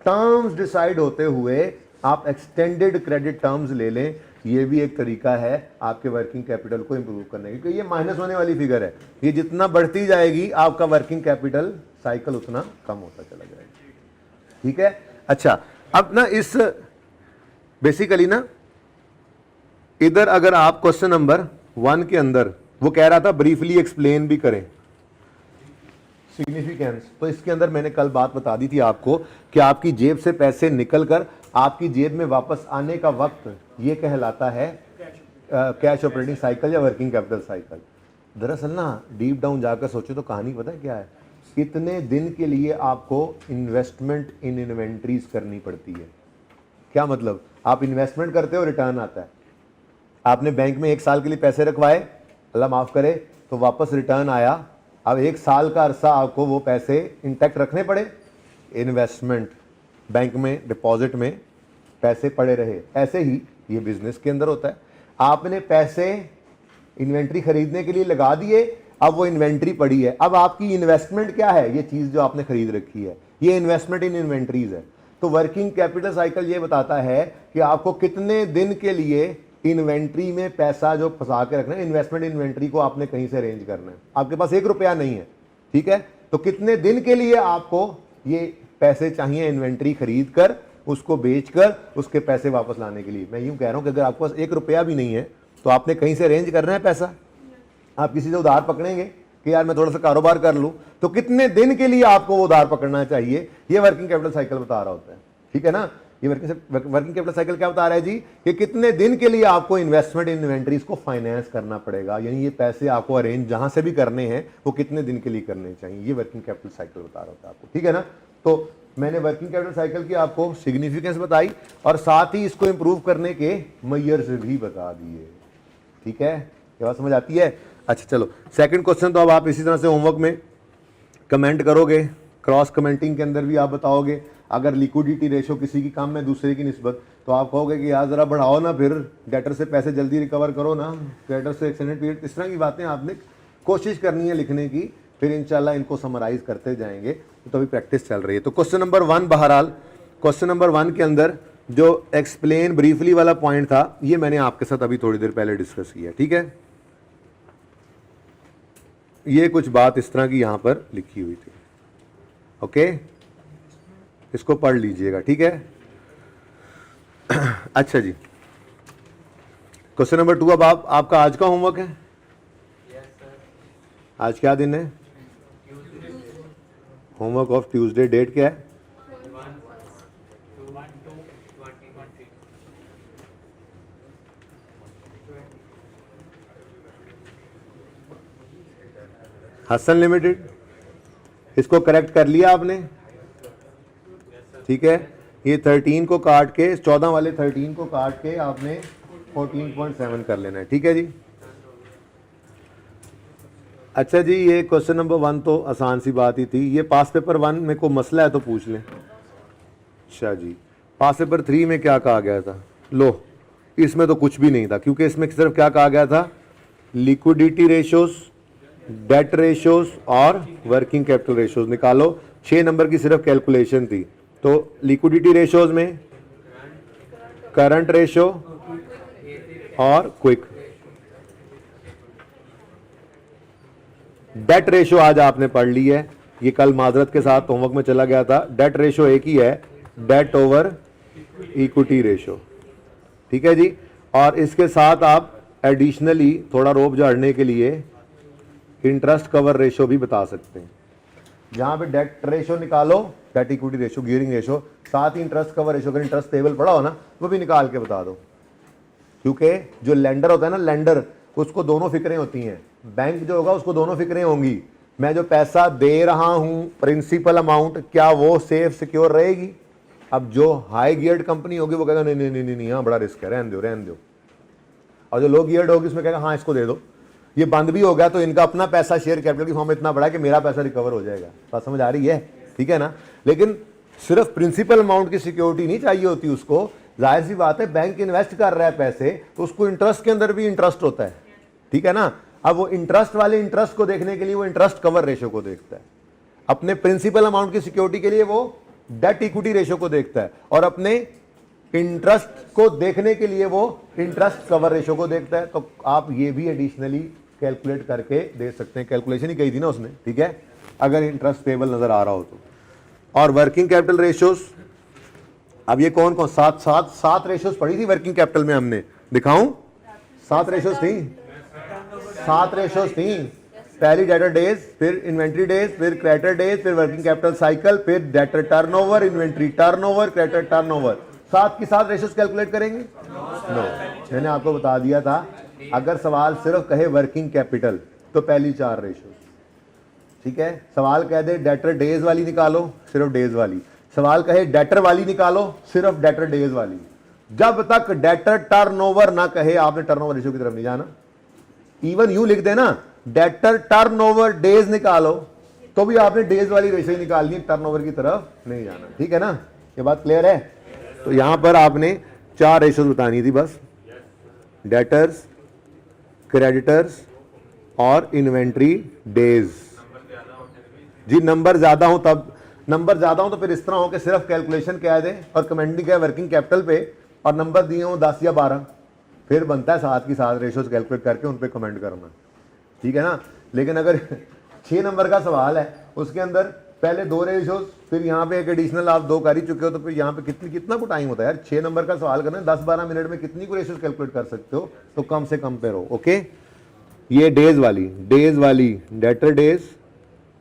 टर्म्स डिसाइड होते हुए आप एक्सटेंडेड क्रेडिट टर्म्स ले लें, ये भी एक तरीका है आपके वर्किंग कैपिटल को इंप्रूव करने की, क्योंकि ये माइनस होने वाली फिगर है। ये जितना बढ़ती जाएगी आपका वर्किंग कैपिटल साइकिल उतना कम होता चला जाएगा। ठीक है, अच्छा अब ना इस बेसिकली ना इधर अगर आप क्वेश्चन नंबर 1 के अंदर वो कह रहा था ब्रीफली एक्सप्लेन भी करें सिग्निफिकेंस, तो इसके अंदर मैंने कल बात बता दी थी आपको कि आपकी जेब से पैसे निकलकर आपकी जेब में वापस आने का वक्त ये कहलाता है कैश ऑपरेटिंग साइकिल या वर्किंग कैपिटल साइकिल। दरअसल ना डीप डाउन जाकर सोचो तो कहानी पता है क्या है, कितने दिन के लिए आपको इन्वेस्टमेंट इन इन्वेंट्रीज करनी पड़ती है। क्या मतलब, आप इन्वेस्टमेंट करते हो रिटर्न आता है, आपने बैंक में 1 साल के लिए पैसे रखवाए, अल्लाह माफ़ करे तो वापस रिटर्न आया, अब 1 साल का अरसा आपको वो पैसे इंटैक्ट रखने पड़े, इन्वेस्टमेंट बैंक में डिपॉजिट में पैसे पड़े रहे। ऐसे ही ये बिजनेस के अंदर होता है, आपने पैसे इन्वेंट्री खरीदने के लिए लगा दिए, अब वो इन्वेंट्री पड़ी है, अब आपकी इन्वेस्टमेंट क्या है, ये चीज़ जो आपने खरीद रखी है, ये इन्वेस्टमेंट इन इन्वेंट्रीज है। तो वर्किंग कैपिटल साइकिल ये बताता है कि आपको कितने दिन के लिए इन्वेंट्री में पैसा जो फंसा के रखना है, इन्वेस्टमेंट इन्वेंट्री को आपने कहीं से अरेंज करना है। आपके पास 1 रुपया नहीं है, ठीक है, तो कितने दिन के लिए आपको ये पैसे चाहिए इन्वेंट्री खरीद कर उसको बेचकर उसके पैसे वापस लाने के लिए। मैं यूं कह रहा हूं कि अगर आपके पास 1 रुपया भी नहीं है तो आपने कहीं से अरेंज करना है पैसा, आप किसी से उधार पकड़ेंगे कि यार मैं थोड़ा सा कारोबार कर लूं, तो कितने दिन के लिए आपको वो उधार पकड़ना चाहिए, ये वर्किंग कैपिटल साइकिल बता रहा होता है। ठीक है ना, ये वर्किंग कैपिटल साइकिल क्या बता रहा है जी, कि कितने दिन के लिए आपको इन्वेस्टमेंट इन इन्वेंट्रीज को फाइनेंस करना पड़ेगा, यानी ये पैसे आपको अरेंज जहां से भी करने हैं वो कितने दिन के लिए करने चाहिए, ये वर्किंग कैपिटल साइकिल बता रहा होता है आपको। ठीक है ना, तो मैंने वर्किंग कैपिटल साइकिल की आपको सिग्निफिकेंस बताई और साथ ही इसको इंप्रूव करने के मेजर्स भी बता दिए। ठीक है, ये बात समझ आती है। अच्छा चलो सेकंड क्वेश्चन, तो अब आप इसी तरह से होमवर्क में कमेंट करोगे, क्रॉस कमेंटिंग के अंदर भी आप बताओगे। अगर लिक्विडिटी रेशो किसी की कम है दूसरे की निस्बत, तो आप कहोगे कि यार ज़रा बढ़ाओ ना, फिर डेटर से पैसे जल्दी रिकवर करो ना, डेटर से एक्सटेंडेड पीरियड, इस तरह की बातें आपने कोशिश करनी है लिखने की, फिर इंशाल्लाह इनको समराइज करते जाएंगे। तो अभी प्रैक्टिस चल रही है। तो क्वेश्चन नंबर 1, बहरहाल क्वेश्चन नंबर 1 के अंदर जो एक्सप्लेन ब्रीफली वाला पॉइंट था, ये मैंने आपके साथ अभी थोड़ी देर पहले डिस्कस किया। ठीक है, ये कुछ बात इस तरह की यहां पर लिखी हुई थी। ओके, इसको पढ़ लीजिएगा। ठीक है, अच्छा जी, क्वेश्चन नंबर 2 अब आपका आज का होमवर्क है। आज क्या दिन है? Homework of Tuesday. डेट क्या है? हसन लिमिटेड, इसको करेक्ट कर लिया आपने? ठीक है, ये 13 को काट के 14 वाले 13 को काट के आपने 14.7 कर लेना है। ठीक है जी, अच्छा जी, ये क्वेश्चन नंबर 1 तो आसान सी बात ही थी। ये पास पेपर 1 में को मसला है तो पूछ लें। अच्छा जी, पास पेपर 3 में क्या कहा गया था? लो, इसमें तो कुछ भी नहीं था, क्योंकि इसमें सिर्फ क्या कहा गया था, लिक्विडिटी रेशोज, डेट रेशोज और वर्किंग कैपिटल रेशोज निकालो। 6 नंबर की सिर्फ कैलकुलेशन थी। तो लिक्विडिटी रेशोज में करंट रेशो और क्विक, डेट रेशो आज आपने पढ़ ली है, ये कल माजरत के साथ होमवर्क में चला गया था। डेट रेशो एक ही है, डेट ओवर इक्विटी रेशो। ठीक है जी, और इसके साथ आप एडिशनली थोड़ा रोब झाड़ने के लिए इंटरेस्ट कवर रेशो भी बता सकते हैं। जहां पे डेट रेशो निकालो, date equity ratio, gearing ratio, साथ ही इंटरेस्ट कवर रेशो, अगर इंटरेस्ट टेबल पड़ा हो ना वो भी निकाल के बता दो। क्योंकि जो लेंडर होता है ना, लेंडर, उसको दोनों फिक्रें होती हैं। बैंक जो होगा उसको दोनों फिक्रें होंगी, मैं जो पैसा दे रहा हूं प्रिंसिपल अमाउंट, क्या वो सेफ सिक्योर रहेगी? अब जो हाई गियर्ड कंपनी होगी वो कहेगा नहीं नहीं नहीं नहीं, हाँ बड़ा रिस्क है, रहने दो रहने दो। और जो लो गियर्ड होगी उसमें कहेगा हाँ इसको दे दो। ये बंद भी हो गया तो इनका अपना पैसा शेयर कैपिटल की फॉर्म इतना बड़ा है कि मेरा पैसा रिकवर हो जाएगा। बात समझ आ रही है? ठीक है ना। लेकिन सिर्फ प्रिंसिपल अमाउंट की सिक्योरिटी नहीं चाहिए होती उसको। जाहिर सी बात है, बैंक इन्वेस्ट कर रहा है पैसे तो उसको इंटरेस्ट के अंदर भी इंटरेस्ट होता है, ठीक है ना। अब वो इंटरेस्ट वाले इंटरेस्ट को देखने के लिए वो इंटरेस्ट कवर रेशियो को देखता है, अपने प्रिंसिपल अमाउंट की सिक्योरिटी के लिए वो डेट इक्विटी रेशियो को देखता है, और अपने इंटरेस्ट को देखने के लिए वो इंटरेस्ट कवर रेशियो को देखता है। तो आप ये भी एडिशनली कैलकुलेट करके दे सकते हैं। कैलकुलेशन ही कही थी ना उसने, ठीक है, अगर इंटरेस्ट पेबल नजर आ रहा हो तो। और वर्किंग कैपिटल रेशियोज, अब ये कौन कौन सात रेशियोज पढ़ी थी वर्किंग कैपिटल में हमने, दिखाऊं? 7 रेशियोज थी, 7 रेशियोज थी। पहली डेटर डेज, फिर इन्वेंट्री डेज, फिर क्रेडिटर डेज, फिर वर्किंग कैपिटल साइकिल, फिर debtor turnover, inventory turnover, creditor turnover. 7 की 7 रेशियोज कैलकुलेट करेंगे? नो, मैंने आपको बता दिया था, अगर सवाल सिर्फ कहे वर्किंग कैपिटल तो पहली 4 रेशियोज, ठीक है। सवाल कह दे डेटर डेज वाली निकालो, सिर्फ डेज वाली। सवाल कहे डेटर वाली निकालो, सिर्फ डेटर डेज वाली। जब तक डेटर टर्नओवर ना कहे आपने टर्नओवर रेशियो की तरफ नहीं जाना। इवन यू लिख देना डेटर टर्नओवर डेज निकालो तो भी आपने डेज वाली रेशियो निकालनी, टर्नओवर की तरफ नहीं जाना, ठीक है ना। ये बात क्लियर है? तो यहां पर आपने 4 रेशियोज बतानी थी बस, डेटर्स, क्रेडिटर्स और इन्वेंट्री डेज। जी नंबर ज्यादा हो तब, नंबर ज्यादा हो तो फिर इस तरह हो कि सिर्फ कैलकुलेशन कह दे और कमेंटिंग है वर्किंग कैपिटल पे और नंबर दिए हो 10 या 12, फिर बनता है 7 की 7 रेशियोज कैलकुलेट करके उन पे कमेंट करना, ठीक है ना। लेकिन अगर 6 नंबर का सवाल है उसके अंदर पहले 2 रेशियोज, फिर यहाँ पे एक एडिशनल आप 2 कर ही चुके हो, तो फिर यहाँ पे कितना को टाइम होता है यार। 6 नंबर का सवाल करना है 10-12 मिनट में कितनी को रेशियोज कैलकुलेट कर सकते हो, तो कम से कम पे रहो। ओके, ये डेज वाली डेटर डेज,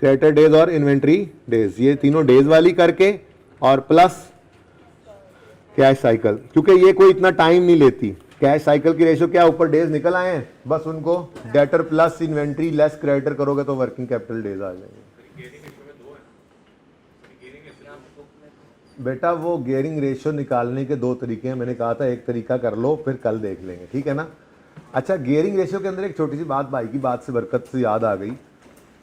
क्रेडिटर डेज और इन्वेंट्री डेज, ये तीनों डेज वाली करके और प्लस कैश साइकिल, क्योंकि ये कोई इतना टाइम नहीं लेती। कैश साइकिल की रेशियो क्या, ऊपर डेज निकल आए हैं, बस उनको debtor plus inventory less creditor करोगे तो वर्किंग कैपिटल डेज आ जाएंगे। बेटा वो गियरिंग रेशियो निकालने के 2 तरीके हैं, मैंने कहा था एक तरीका कर लो फिर कल देख लेंगे, ठीक है ना। अच्छा, गियरिंग रेशियो के अंदर एक छोटी सी बात, भाई की बात से बरकत से याद आ गई।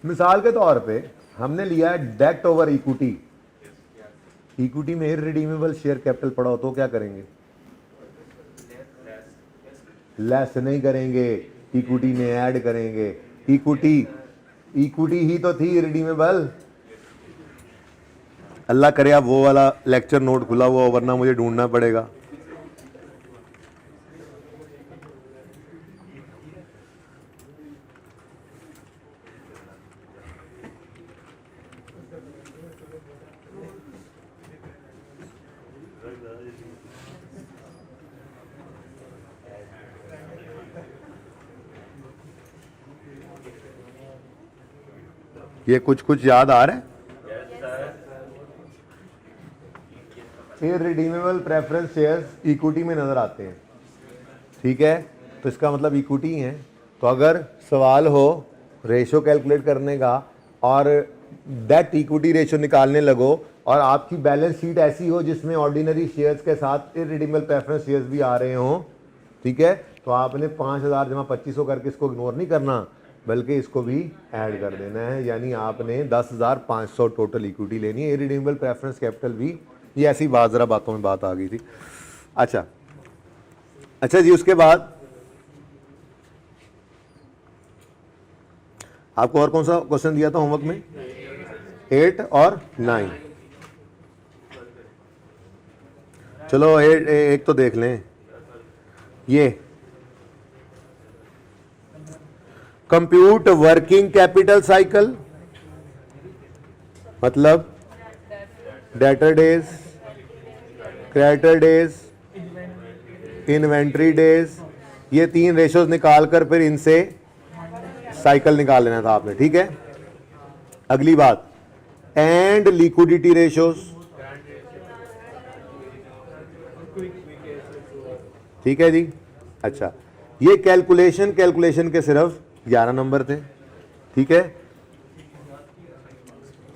मिसाल के तौर पे हमने लिया है डेट ओवर इक्विटी, इक्विटी में इररिडीमेबल शेयर कैपिटल पड़ा हो तो क्या करेंगे? लेस नहीं करेंगे, इक्विटी में ऐड करेंगे। इक्विटी ही तो थी इररिडीमेबल। अल्लाह करे आप वो वाला लेक्चर नोट खुला हुआ, वरना मुझे ढूंढना पड़ेगा। ये कुछ याद आ रहा है? इररिडीमेबल प्रेफरेंस शेयर्स इक्विटी में नजर आते हैं, ठीक है, तो इसका मतलब इक्विटी है। तो अगर सवाल हो रेशियो कैलकुलेट करने का और डेट इक्विटी रेशियो निकालने लगो और आपकी बैलेंस शीट ऐसी हो जिसमें ऑर्डिनरी शेयर्स के साथ इररिडीमेबल प्रेफरेंस शेयर्स भी आ रहे हों, ठीक है, तो आपने 5000 जमा 2500 करके इसको इग्नोर नहीं करना, बल्कि इसको भी ऐड कर देना है। यानी आपने 10,500 टोटल इक्विटी लेनी है। इररिडीमेबल प्रेफरेंस कैपिटल भी, ये ऐसी बात जरा बातों में बात आ गई थी। अच्छा जी, उसके बाद आपको और कौन सा क्वेश्चन दिया था होमवर्क में? 8 और 9। चलो एक तो देख लें, ये कंप्यूट वर्किंग कैपिटल साइकिल, मतलब debtor days, creditor days, inventory days, ये 3 रेशियोज निकालकर फिर इनसे साइकिल निकाल लेना था आपने, ठीक है। अगली बात, एंड लिक्विडिटी रेशियोज, ठीक है जी। अच्छा, ये कैलकुलेशन के सिर्फ 11 नंबर थे, ठीक है।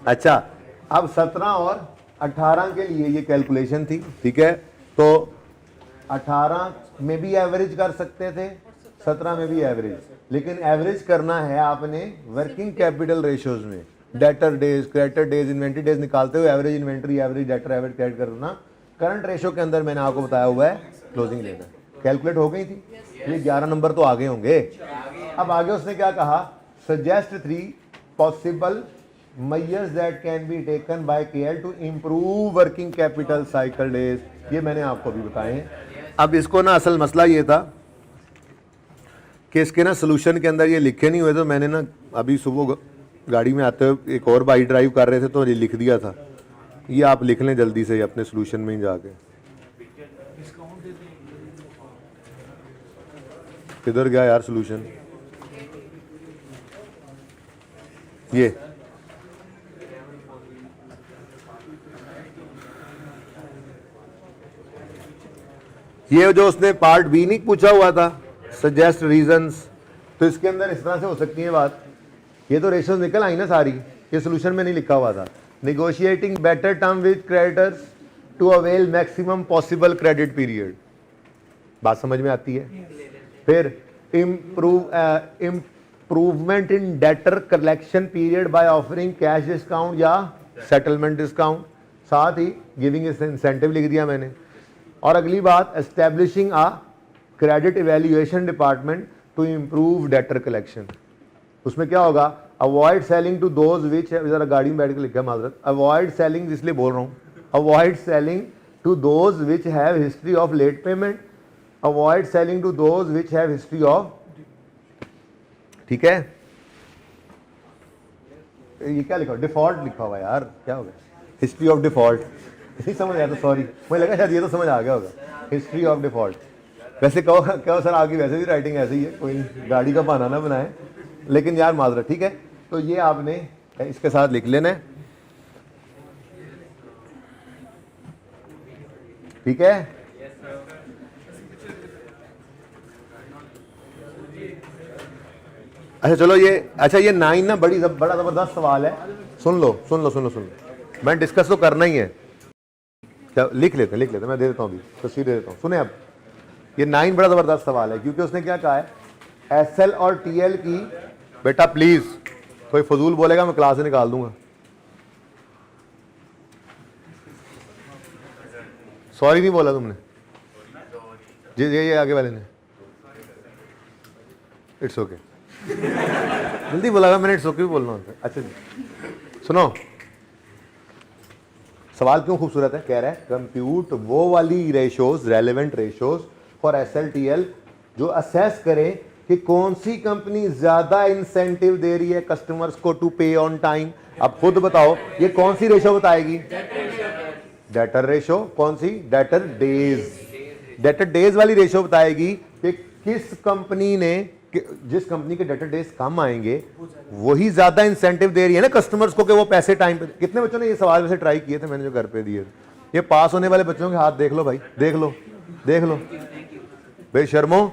अच्छा, अब 17 और 18 के लिए ये कैलकुलेशन थी, ठीक है। तो 18 में भी एवरेज कर सकते थे, 17 में भी एवरेज, लेकिन एवरेज करना है आपने वर्किंग कैपिटल रेशियोज में। Debtor days, creditor days, inventory days निकालते हुए average inventory, average debtor, average credit करना करंट रेशियो के अंदर मैंने आपको बताया हुआ है क्लोजिंग लेना। कैलकुलेट हो गई थी, ये 11 नंबर तो आगे होंगे। अब आगे उसने क्या कहा, suggest 3 possible measures that can be taken by KL to improve working capital cycle days, ये मैंने आपको अभी बताए हैं। अब इसको ना असल मसला ये था कि इसके ना सोल्यूशन के अंदर ये लिखे नहीं हुए, तो मैंने ना अभी सुबह गाड़ी में आते हुए एक और भाई ड्राइव कर रहे थे तो ये लिख दिया था। ये आप लिख लें जल्दी से अपने सोल्यूशन में ही जाके। किधर गया यार सोल्यूशन, ये जो उसने पार्ट बी नहीं पूछा हुआ था, सजेस्ट रीजंस, तो इसके अंदर इस तरह से हो सकती है बात। ये तो रेशियोज निकल आई ना सारी, ये सोल्यूशन में नहीं लिखा हुआ था। Negotiating better term with creditors to avail maximum possible credit period, बात समझ में आती है। फिर improvement in debtor collection period by offering cash discount या सेटलमेंट डिस्काउंट, साथ ही गिविंग इंसेंटिव लिख दिया मैंने। और अगली बात, establishing a credit evaluation department to improve debtor collection. उसमें क्या होगा, avoid selling to those which, जरा गाड़ी में बैठ के लिखा माजरत, अवॉइड सेलिंग इसलिए बोल रहा हूँ, avoid selling to those which have history of late payment, avoid selling to those which have history of, ठीक है। ये क्या लिखा, डिफॉल्ट लिखा हुआ यार, क्या होगा, हिस्ट्री ऑफ डिफॉल्ट, नहीं समझ आया तो सॉरी, मुझे लगा शायद ये तो समझ आ गया होगा, हिस्ट्री ऑफ डिफॉल्ट। वैसे कहो सर आपकी वैसे भी राइटिंग ऐसे ही है, कोई नहीं, गाड़ी का बहाना ना बनाए, लेकिन यार माजरा, ठीक है। तो ये आपने इसके साथ लिख लेना है, ठीक है। अच्छा चलो ये 9 ना बड़ा जबरदस्त सवाल है, सुन लो, मैं डिस्कस तो करना ही है, लिख लेते मैं दे देता हूँ अभी तस्वीर दे देता हूँ, सुने। अब ये 9 बड़ा जबरदस्त सवाल है, क्योंकि उसने क्या कहा है, एसएल और टीएल की, बेटा प्लीज कोई फजूल बोलेगा मैं क्लास से निकाल दूंगा, सॉरी नहीं बोला तुमने जी, ये आगे वाले ने, इट्स ओके जल्दी बोला मैंने, इट्स ओके बोलना होता है। अच्छा जी सुनो, सवाल क्यों खूबसूरत है, कह रहा है कंप्यूट वो वाली रेशोज, रेलेवेंट रेशोज फॉर एसएलटीएल जो असेस करे कि कौन सी कंपनी ज्यादा इंसेंटिव दे रही है कस्टमर्स को टू पे ऑन टाइम। अब खुद बताओ ये कौन सी रेशो बताएगी, डेटर रेशो, कौन सी, डेटर डेज वाली रेशो बताएगी कि किस कंपनी ने, जिस कंपनी के डेटर डेज कम आएंगे वही ज्यादा इंसेंटिव दे रही है ना कस्टमर्स को कि वो पैसे टाइम पे। कितने बच्चों ने ये सवाल वैसे ट्राई किए थे मैंने जो घर पे दिए, ये पास होने वाले बच्चों के हाथ देख लो भाई, देख लो बेशर्मो।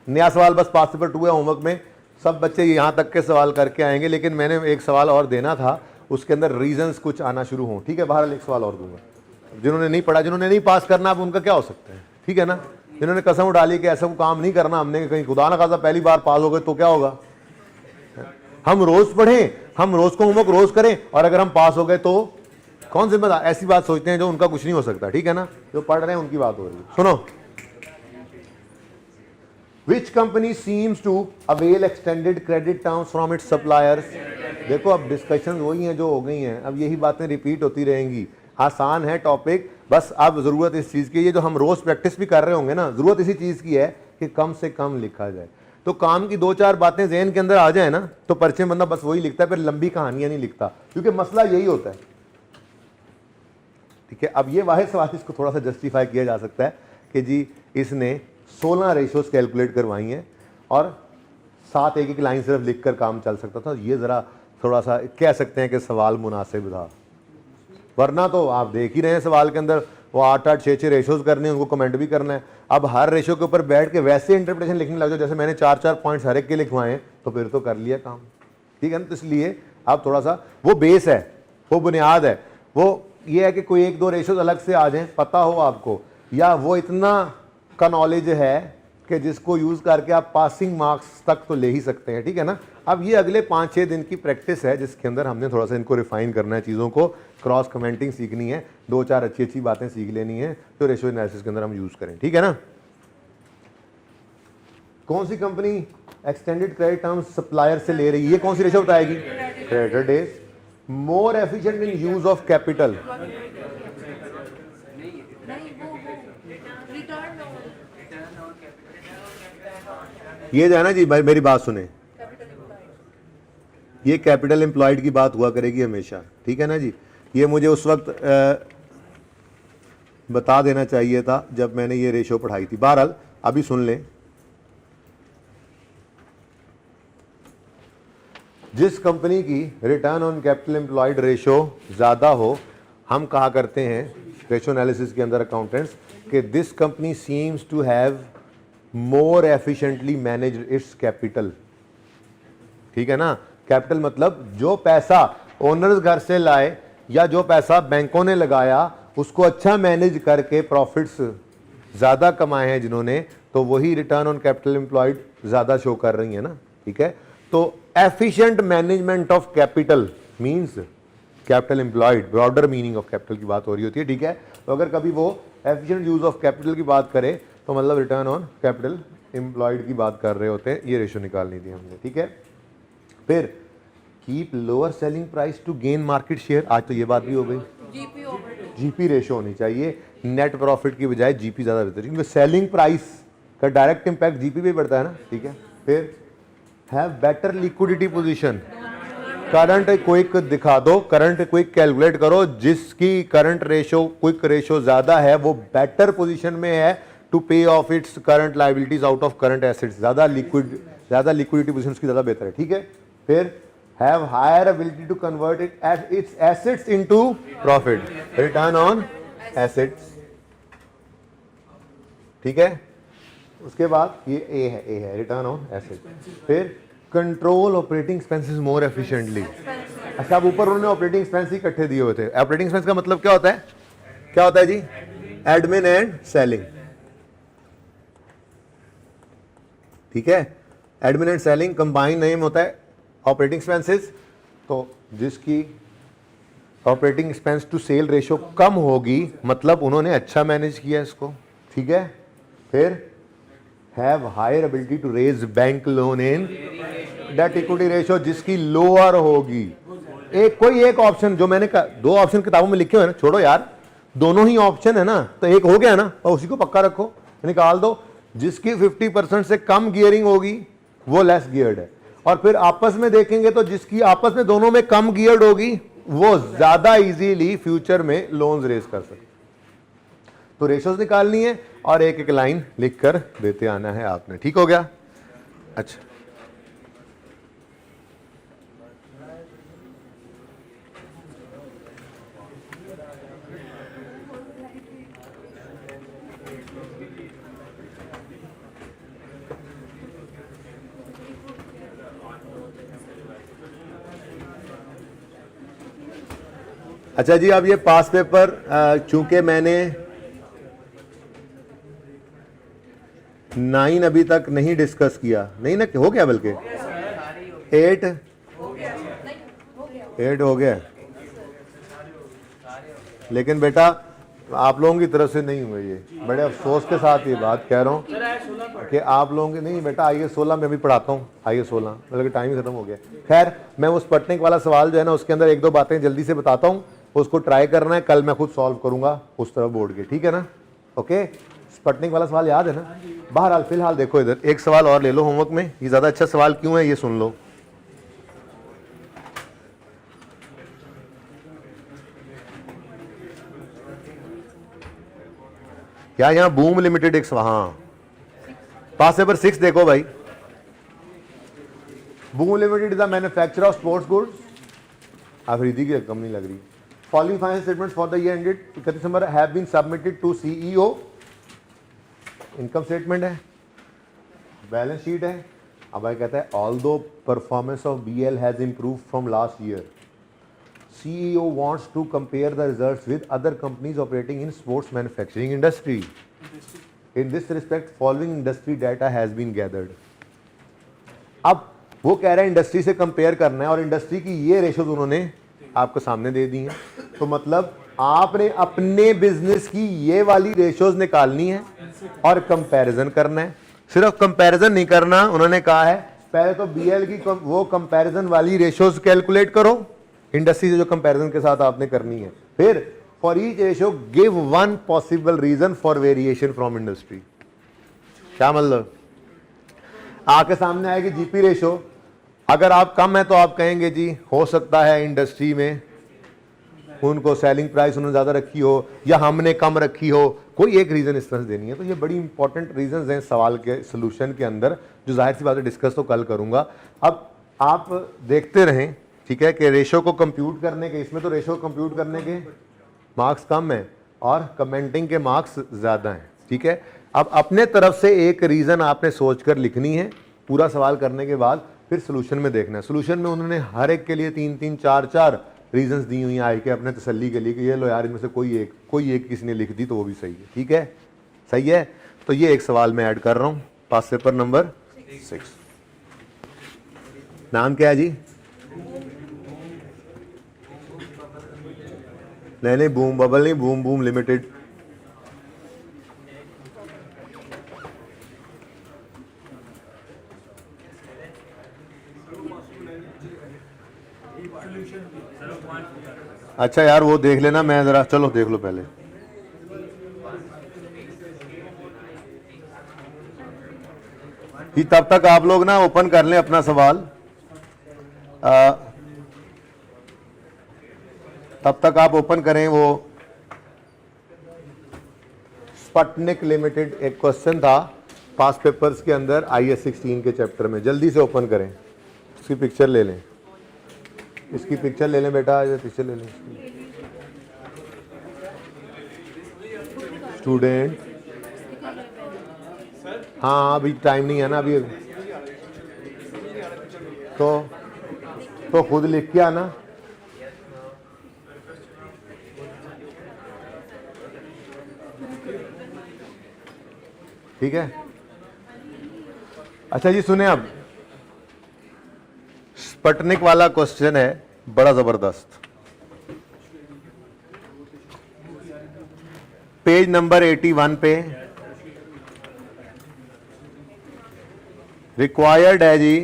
नया सवाल बस पास पेपर 2 है होमवर्क में, सब बच्चे यहां तक के सवाल करके आएंगे, लेकिन मैंने एक सवाल और देना था, उसके अंदर रीजंस कुछ आना शुरू हो, ठीक है। बहरहाल एक सवाल और दूंगा, जिन्होंने नहीं पढ़ा, जिन्होंने नहीं पास करना, अब उनका क्या हो सकता है, ठीक है ना। जिन्होंने कसम उड़ा ली कि ऐसा काम नहीं करना हमने, कहीं खुदा ना खासा पहली बार पास हो गए तो क्या होगा। हम रोज पढ़ें, हम रोज को होमवर्क रोज करें, और अगर हम पास हो गए तो कौन जिम्मेदार, ऐसी बात सोचते हैं जो उनका कुछ नहीं हो सकता, ठीक है ना। जो पढ़ रहे हैं उनकी बात हो रही है। सुनो, Which company seems to avail extended credit terms from its suppliers? देखो अब डिस्कशन वही हैं जो हो गई हैं, अब यही बातें रिपीट होती रहेंगी। आसान है टॉपिक, बस अब जरूरत इस चीज़ की, ये जो हम रोज प्रैक्टिस भी कर रहे होंगे ना, जरूरत इसी चीज़ की है कि कम से कम लिखा जाए। तो काम की 2-4 बातें जहन के अंदर आ जाए ना, तो परिचय बंदा बस वही लिखता है, फिर लंबी कहानियां नहीं लिखता, क्योंकि मसला यही होता है, ठीक है। अब ये वाहिद सवाल इसको थोड़ा सा जस्टिफाई किया जा सकता है कि जी इसने 16 रेशोज कैलकुलेट करवाई हैं और 7 एक लाइन सिर्फ लिखकर काम चल सकता था, ये ज़रा थोड़ा सा कह सकते हैं कि सवाल मुनासिब था। वरना तो आप देख ही रहे हैं सवाल के अंदर वो 8-8 6-6 रेशोज करने हैं, उनको कमेंट भी करना है। अब हर रेशो के ऊपर बैठ के वैसे इंटरप्रिटेशन लिखने लग जाओ जैसे मैंने 4-4 पॉइंट्स हर एक के लिखवाए हैं, तो फिर तो कर लिया काम, ठीक है ना। तो इसलिए आप थोड़ा सा, वो बेस है, वो बुनियाद है, वो ये है कि कोई 1-2 रेशोज अलग से आ जाएं, पता हो आपको, या वो इतना का नॉलेज है कि जिसको यूज़ करके आप पासिंग मार्क्स तक तो ले ही सकते हैं, ठीक है ना। अब ये अगले 5-6 दिन की प्रैक्टिस है जिसके अंदर हमने थोड़ा सा इनको रिफाइन करना है, चीज़ों को क्रॉस कमेंटिंग सीखनी है, 2-4 अच्छी बातें सीख लेनी है जो रेशो एनालिसिस के अंदर हम यूज़ करें, ठीक है ना। कौन सी company extended credit terms supplier से ले रही है, कौन सी रेशो बताएगी? Creditor days. More efficient in use of capital, ये जो है ना जी भाई, मेरी बात सुने, ये कैपिटल एम्प्लॉयड की बात हुआ करेगी हमेशा, ठीक है ना जी। ये मुझे उस वक्त बता देना चाहिए था जब मैंने ये रेशो पढ़ाई थी। बहरहाल अभी सुन लें, जिस कंपनी की return on capital employed ratio ज़्यादा हो, हम कहा करते हैं रेशो एनालिसिस के अंदर अकाउंटेंट्स कि this company seems to have more efficiently managed its capital, ठीक है ना। कैपिटल मतलब जो पैसा ओनर्स घर से लाए या जो पैसा बैंकों ने लगाया उसको अच्छा मैनेज करके प्रॉफिट्स ज़्यादा कमाए हैं जिन्होंने, तो वही रिटर्न ऑन कैपिटल एम्प्लॉयड ज़्यादा शो कर रही है ना, ठीक है। तो efficient management of capital means capital employed, broader meaning of capital की बात हो रही होती है, ठीक है। तो अगर कभी वो एफिशिएंट यूज ऑफ कैपिटल की बात करे तो मतलब रिटर्न ऑन कैपिटल एम्प्लॉयड की बात कर रहे होते हैं, ये रेशो निकालनी थी हमने, ठीक है। फिर keep lower selling price to gain market share, आज तो ये बात भी हो गई। जीपी रेशो होनी चाहिए, नेट प्रॉफिट की बजाय जीपी ज़्यादा बेहतर, क्योंकि सेलिंग प्राइस का डायरेक्ट इंपैक्ट जीपी पे पड़ता है ना, ठीक है। फिर have better liquidity position, current quick दिखा दो, करंट क्विक कैलकुलेट करो, जिसकी करंट रेशो क्विक रेशो ज़्यादा है वो बेटर पोजीशन में है टू पे of its current liabilities out of current assets, ज़्यादा लिक्विडिटी पोजीशन उसकी ज़्यादा बेहतर है, ठीक है। फिर have higher ability to convert its assets into profit, return on assets, ठीक है। उसके बाद ये ए है रिटर्न ऑन एसेट। फिर कंट्रोल ऑपरेटिंग एक्सपेंसेस मोर एफिशिएंटली। अच्छा, अब ऊपर उन्होंने ऑपरेटिंग एक्सपेंस ही इकट्ठे दिए हुए थे। ऑपरेटिंग एक्सपेंस का मतलब क्या होता है? क्या होता है जी? एडमिन एंड सेलिंग, ठीक है। Admin and selling combine name होता है ऑपरेटिंग एक्सपेंसेस। तो जिसकी operating expense to sale ratio कम होगी मतलब उन्होंने अच्छा मैनेज किया इसको, ठीक है। फिर have higher ability to raise bank loan in debt equity ratio, जिसकी लोअर होगी। कोई एक ऑप्शन जो मैंने दो ऑप्शन किताबों में लिखे हुए हैं ना, छोड़ो यार, दोनों ही ऑप्शन है ना, तो एक हो गया ना, और उसी को पक्का रखो, निकाल दो। जिसकी 50% से कम गियरिंग होगी वो लेस गियर्ड है, और फिर आपस में देखेंगे तो जिसकी आपस में दोनों में कम गियर्ड होगी वो ज्यादा इजीली फ्यूचर में लोन्स रेज कर सकते। तो रेशोज निकालनी है और एक एक लाइन लिख कर देते आना है आपने, ठीक हो गया। अच्छा, अच्छा जी, अब ये पास पेपर चूंकि मैंने 9 अभी तक नहीं डिस्कस किया, नहीं ना, हो गया, बल्कि 8 हो गया, लेकिन बेटा आप लोगों की तरफ से नहीं हुए। ये बड़े अफसोस के साथ ये बात कह रहा हूँ कि आप लोगों के नहीं बेटा, आइए 16 में भी पढ़ाता हूँ, आइए 16, मतलब टाइम ही खत्म हो गया। खैर, मैं वो स्पटनिक वाला सवाल जो है ना, उसके अंदर एक दो बातें जल्दी से बताता हूँ, उसको ट्राई करना है, कल मैं खुद सॉल्व करूंगा उस तरफ बोर्ड के, ठीक है ना। ओके, स्पटनिक वाला सवाल याद है ना। बहरहाल फिलहाल देखो, इधर एक सवाल और ले लो होमवर्क में, ये ज्यादा अच्छा सवाल क्यों है ये सुन लो। क्या यहाँ बूम लिमिटेड एक सवाल, हाँ, पास पेपर 6 देखो भाई। Boom limited is the manufacturer of sports goods, Afridi की रकम नहीं लग रही, following financial statements for the year ended 31 December have been submitted to CEO. Income statement है, बैलेंस शीट है। अब भाई कहता है although performance of BL has improve from last year, CEO wants to compare the results with other companies operating in sports manufacturing industry. In this respect, following industry data has been gathered. अब वो कह रहा है इंडस्ट्री से कंपेयर करना है और इंडस्ट्री की ये रेशोज उन्होंने आपको सामने दे दी हैं। तो मतलब आपने अपने बिजनेस की ये वाली रेशोज निकालनी है और कंपैरिजन करना है। सिर्फ कंपैरिजन नहीं करना, उन्होंने कहा है पहले तो बीएल की वो कंपैरिजन वाली रेशोज कैलकुलेट करो इंडस्ट्री से जो कंपैरिजन के साथ आपने करनी है। फिर for each ratio give one possible reason for variation from industry. क्या मतलब, आपके सामने आएगी जीपी रेशो, अगर आप कम है तो आप कहेंगे जी हो सकता है इंडस्ट्री में उनको सेलिंग प्राइस उन्होंने ज़्यादा रखी हो या हमने कम रखी हो, कोई एक रीज़न इस तरह से देनी है। तो ये बड़ी इंपॉर्टेंट रीजंस हैं सवाल के सोल्यूशन के अंदर, जो जाहिर सी बात है डिस्कस तो कल करूँगा। अब आप देखते रहें, ठीक है, कि रेशो को कंप्यूट करने के, इसमें तो रेशो कंप्यूट करने के मार्क्स कम हैं और कमेंटिंग के मार्क्स ज़्यादा हैं, ठीक है। अब अपने तरफ से एक रीज़न आपने सोचकर लिखनी है, पूरा सवाल करने के बाद फिर सोल्यूशन में देखना है। सोल्यूशन में उन्होंने हर एक के लिए 3-3, 4-4 रीजंस दी हुई हैं आई के अपने तसल्ली के लिए कि ये लो यार इनमें से कोई एक किसी ने लिख दी तो वो भी सही है, ठीक है, सही है। तो ये एक सवाल मैं ऐड कर रहा हूँ, पास पेपर नंबर 6। नाम क्या है जी? नहीं, बूम बबल नहीं, बूम बूम लिमिटेड। अच्छा यार वो देख लेना, मैं जरा, चलो देख लो पहले। कि तब तक आप लोग ना ओपन कर लें अपना सवाल, तब तक आप ओपन करें वो स्पटनिक लिमिटेड, एक क्वेश्चन था पास पेपर्स के अंदर IS 16 के चैप्टर में, जल्दी से ओपन करें। इसकी पिक्चर ले लें, इसकी पिक्चर ले लें बेटा, ये पिक्चर ले लें स्टूडेंट। हाँ अभी टाइम नहीं है ना अभी, तो खुद लिख के आना। ठीक है, अच्छा जी सुने, अब स्पटनिक वाला क्वेश्चन है बड़ा जबरदस्त, पेज नंबर 81 पे रिक्वायर्ड है जी,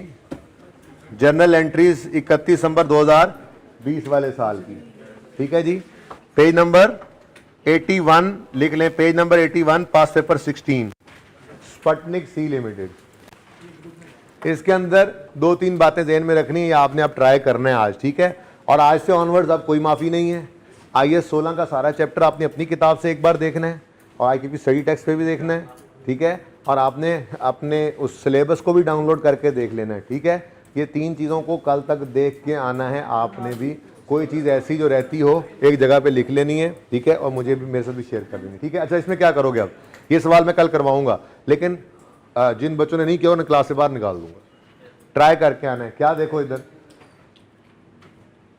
जर्नल एंट्रीज 31 दिसंबर 2020 वाले साल की, ठीक है जी। पेज नंबर 81 लिख लें, पेज नंबर 81, पास पेपर 16, स्पटनिक सी लिमिटेड। इसके अंदर 2-3 बातें ज़हन में रखनी है, आपने आप ट्राई करना है आज, ठीक है। और आज से ऑनवर्ड्स अब कोई माफ़ी नहीं है। IS 16 का सारा चैप्टर आपने अपनी किताब से एक बार देखना है और IQP स्टडी टेक्स्ट पे भी देखना है, ठीक है। और आपने अपने उस सिलेबस को भी डाउनलोड करके देख लेना है, ठीक है। ये 3 चीज़ों को कल तक देख के आना है आपने भी। कोई चीज़ ऐसी जो रहती हो एक जगह पे लिख लेनी है, ठीक है, और मुझे भी, मेरे साथ भी शेयर कर देनी, ठीक है। अच्छा इसमें क्या करोगे, अब ये सवाल मैं कल करवाऊंगा, लेकिन जिन बच्चों ने नहीं किया उन्हें क्लास से बाहर निकाल दूंगा। ट्राई करके आना है। क्या देखो इधर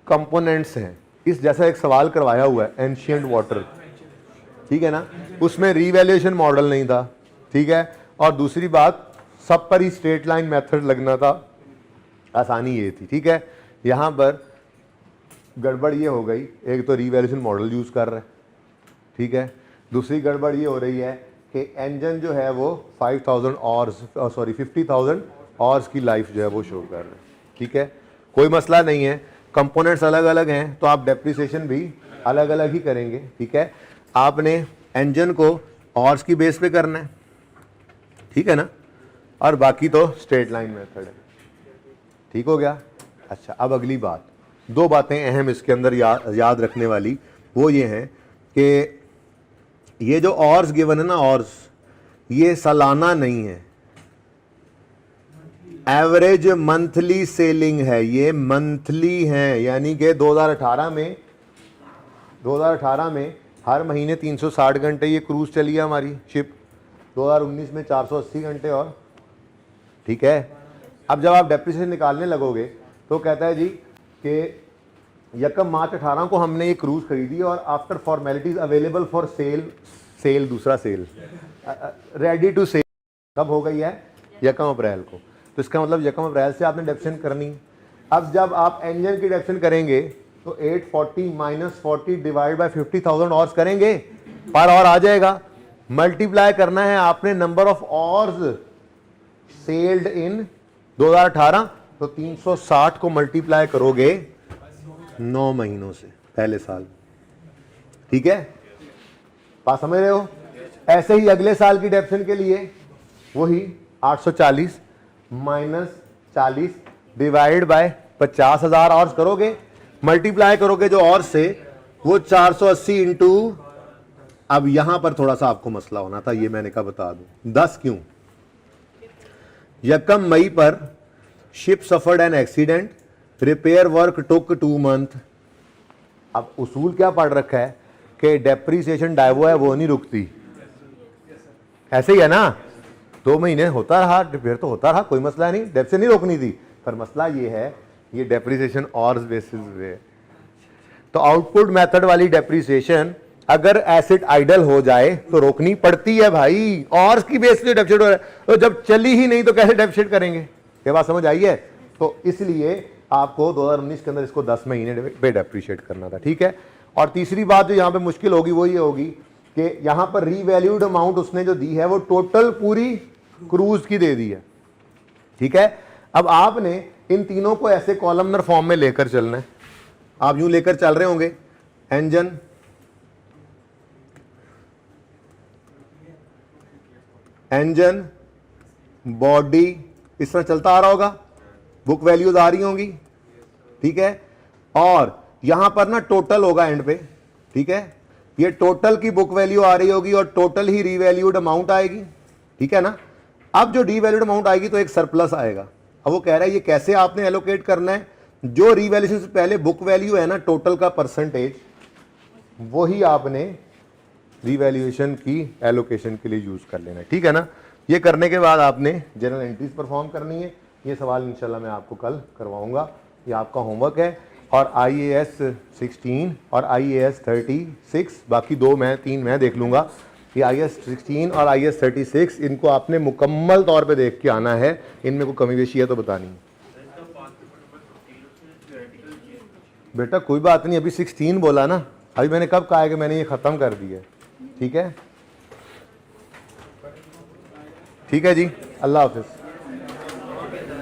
कंपोनेंट्स हैं, इस जैसा एक सवाल करवाया हुआ है एंशिएंट वाटर, ठीक है ना, उसमें रीवैल्यूएशन मॉडल नहीं था, ठीक है। और दूसरी बात सब पर ही स्ट्रेट लाइन मेथड लगना था, आसानी ये थी, ठीक है। यहाँ पर गड़बड़ ये हो गई, एक तो रीवैल्यूएशन मॉडल यूज़ कर रहे हैं, ठीक है। दूसरी गड़बड़ ये हो रही है कि इंजन जो है वो 50,000 ऑर्स की लाइफ जो है वो शो कर रहे हैं, ठीक है। कोई मसला नहीं है, कंपोनेंट्स अलग अलग हैं तो आप डेप्रिसिएशन भी अलग अलग ही करेंगे, ठीक है। आपने इंजन को ऑर्स की बेस पे करना है, ठीक है ना, और बाकी तो स्ट्रेट लाइन मेथड है, ठीक हो गया। अच्छा अब अगली बात, 2 बातें अहम इसके अंदर याद रखने वाली, वो ये हैं कि ये जो ऑर्स गिवन है ना, ऑर्स ये सालाना नहीं है, एवरेज मंथली सेलिंग है, ये मंथली है। यानी कि 2018 में 2018 में हर महीने 360 घंटे ये क्रूज चली है हमारी शिप, 2019 में 480 घंटे और, ठीक है। अब जब आप डेप्रिसिएशन निकालने लगोगे तो कहता है जी कि 1 मार्च 18 को हमने ये क्रूज खरीदी और after formalities available for sale दूसरा सेल रेडी टू सेल कब हो गई है? 1 अप्रैल को। तो इसका मतलब 1 अप्रैल से आपने डेप्रिसिएशन करनी। अब जब आप इंजन की डेप्रिसिएशन करेंगे तो 840 माइनस 40 डिवाइड बाय 50,000 ऑर्स करेंगे, पर और आ जाएगा। मल्टीप्लाई करना है आपने नंबर ऑफ ऑर्स सेल्ड इन 2018, तो 360 को मल्टीप्लाई करोगे 9 महीनों से पहले साल, ठीक है। बात समझ रहे हो? ऐसे ही अगले साल की डेप्रिसिएशन के लिए वही 840 माइनस 40 डिवाइड बाय 50,000 और करोगे, मल्टीप्लाई करोगे जो और से वो 480 इंटू, अब यहां पर थोड़ा सा आपको मसला होना था, ये मैंने कहा बता दूं। 10 क्यों? 1 मई पर ship suffered an accident, repair work took 2 month. अब उसूल क्या पढ़ रखा है कि डेप्रीसिएशन डायवो है वो नहीं रुकती, ऐसे ही है ना, 2 महीने होता रहा, रिपेयर तो होता रहा, कोई मसला नहीं, डेप्रिसिएशन नहीं रोकनी थी। पर मसला ये है ये डेप्रीसिएशन और बेसिस पे, तो आउटपुट मेथड वाली डेप्रीसिएशन अगर एसिड आइडल हो जाए तो रोकनी पड़ती है भाई, और की बेस पे डेप्रिसिएट हो रहा है, तो जब चली ही नहीं तो कैसे डेप्रिसिएट करेंगे? ये बात समझ आई है? तो इसलिए आपको 2019 के अंदर इसको 10 महीने पे डेप्रिशिएट करना था, ठीक है। और तीसरी बात जो यहाँ पे मुश्किल होगी वो ये होगी कि यहाँ पर रीवैल्यूड अमाउंट उसने जो दी है वो टोटल पूरी क्रूज की दे दी है, ठीक है। अब आपने इन तीनों को ऐसे कॉलमनर फॉर्म में लेकर चलना है। आप यूं लेकर चल रहे होंगे, इंजन बॉडी इस तरह चलता आ रहा होगा, बुक वैल्यूज आ रही होंगी, ठीक है। और यहां पर ना टोटल होगा एंड पे, ठीक है। ये टोटल की बुक वैल्यू आ रही होगी और टोटल ही रीवैल्यूड अमाउंट आएगी, ठीक है ना। अब जो रीवैल्यूड अमाउंट आएगी तो एक सरप्लस आएगा। अब वो कह रहा है ये कैसे आपने एलोकेट करना है, जो रीवैल्यूएशन से पहले बुक वैल्यू है ना टोटल का परसेंटेज, वही आपने रीवैल्यूएशन की एलोकेशन के लिए यूज कर लेना है, ठीक है ना। ये करने के बाद आपने जनरल एंट्रीज परफॉर्म करनी है। ये सवाल इंशाल्लाह मैं आपको कल करवाऊंगा, ये आपका होमवर्क है। और IAS 16 और IAS 36, बाकी 3 मैं देख लूंगा। ये IAS 16 और IAS 36 इनको आपने मुकम्मल तौर पे देख के आना है, इनमें कोई कमी बेशी है तो बतानी है। बेटा कोई बात नहीं, अभी 16 बोला ना, अभी मैंने कब कहा है कि मैंने ये ख़त्म कर दिया, ठीक है। ठीक है जी, अल्लाह हाफिज़।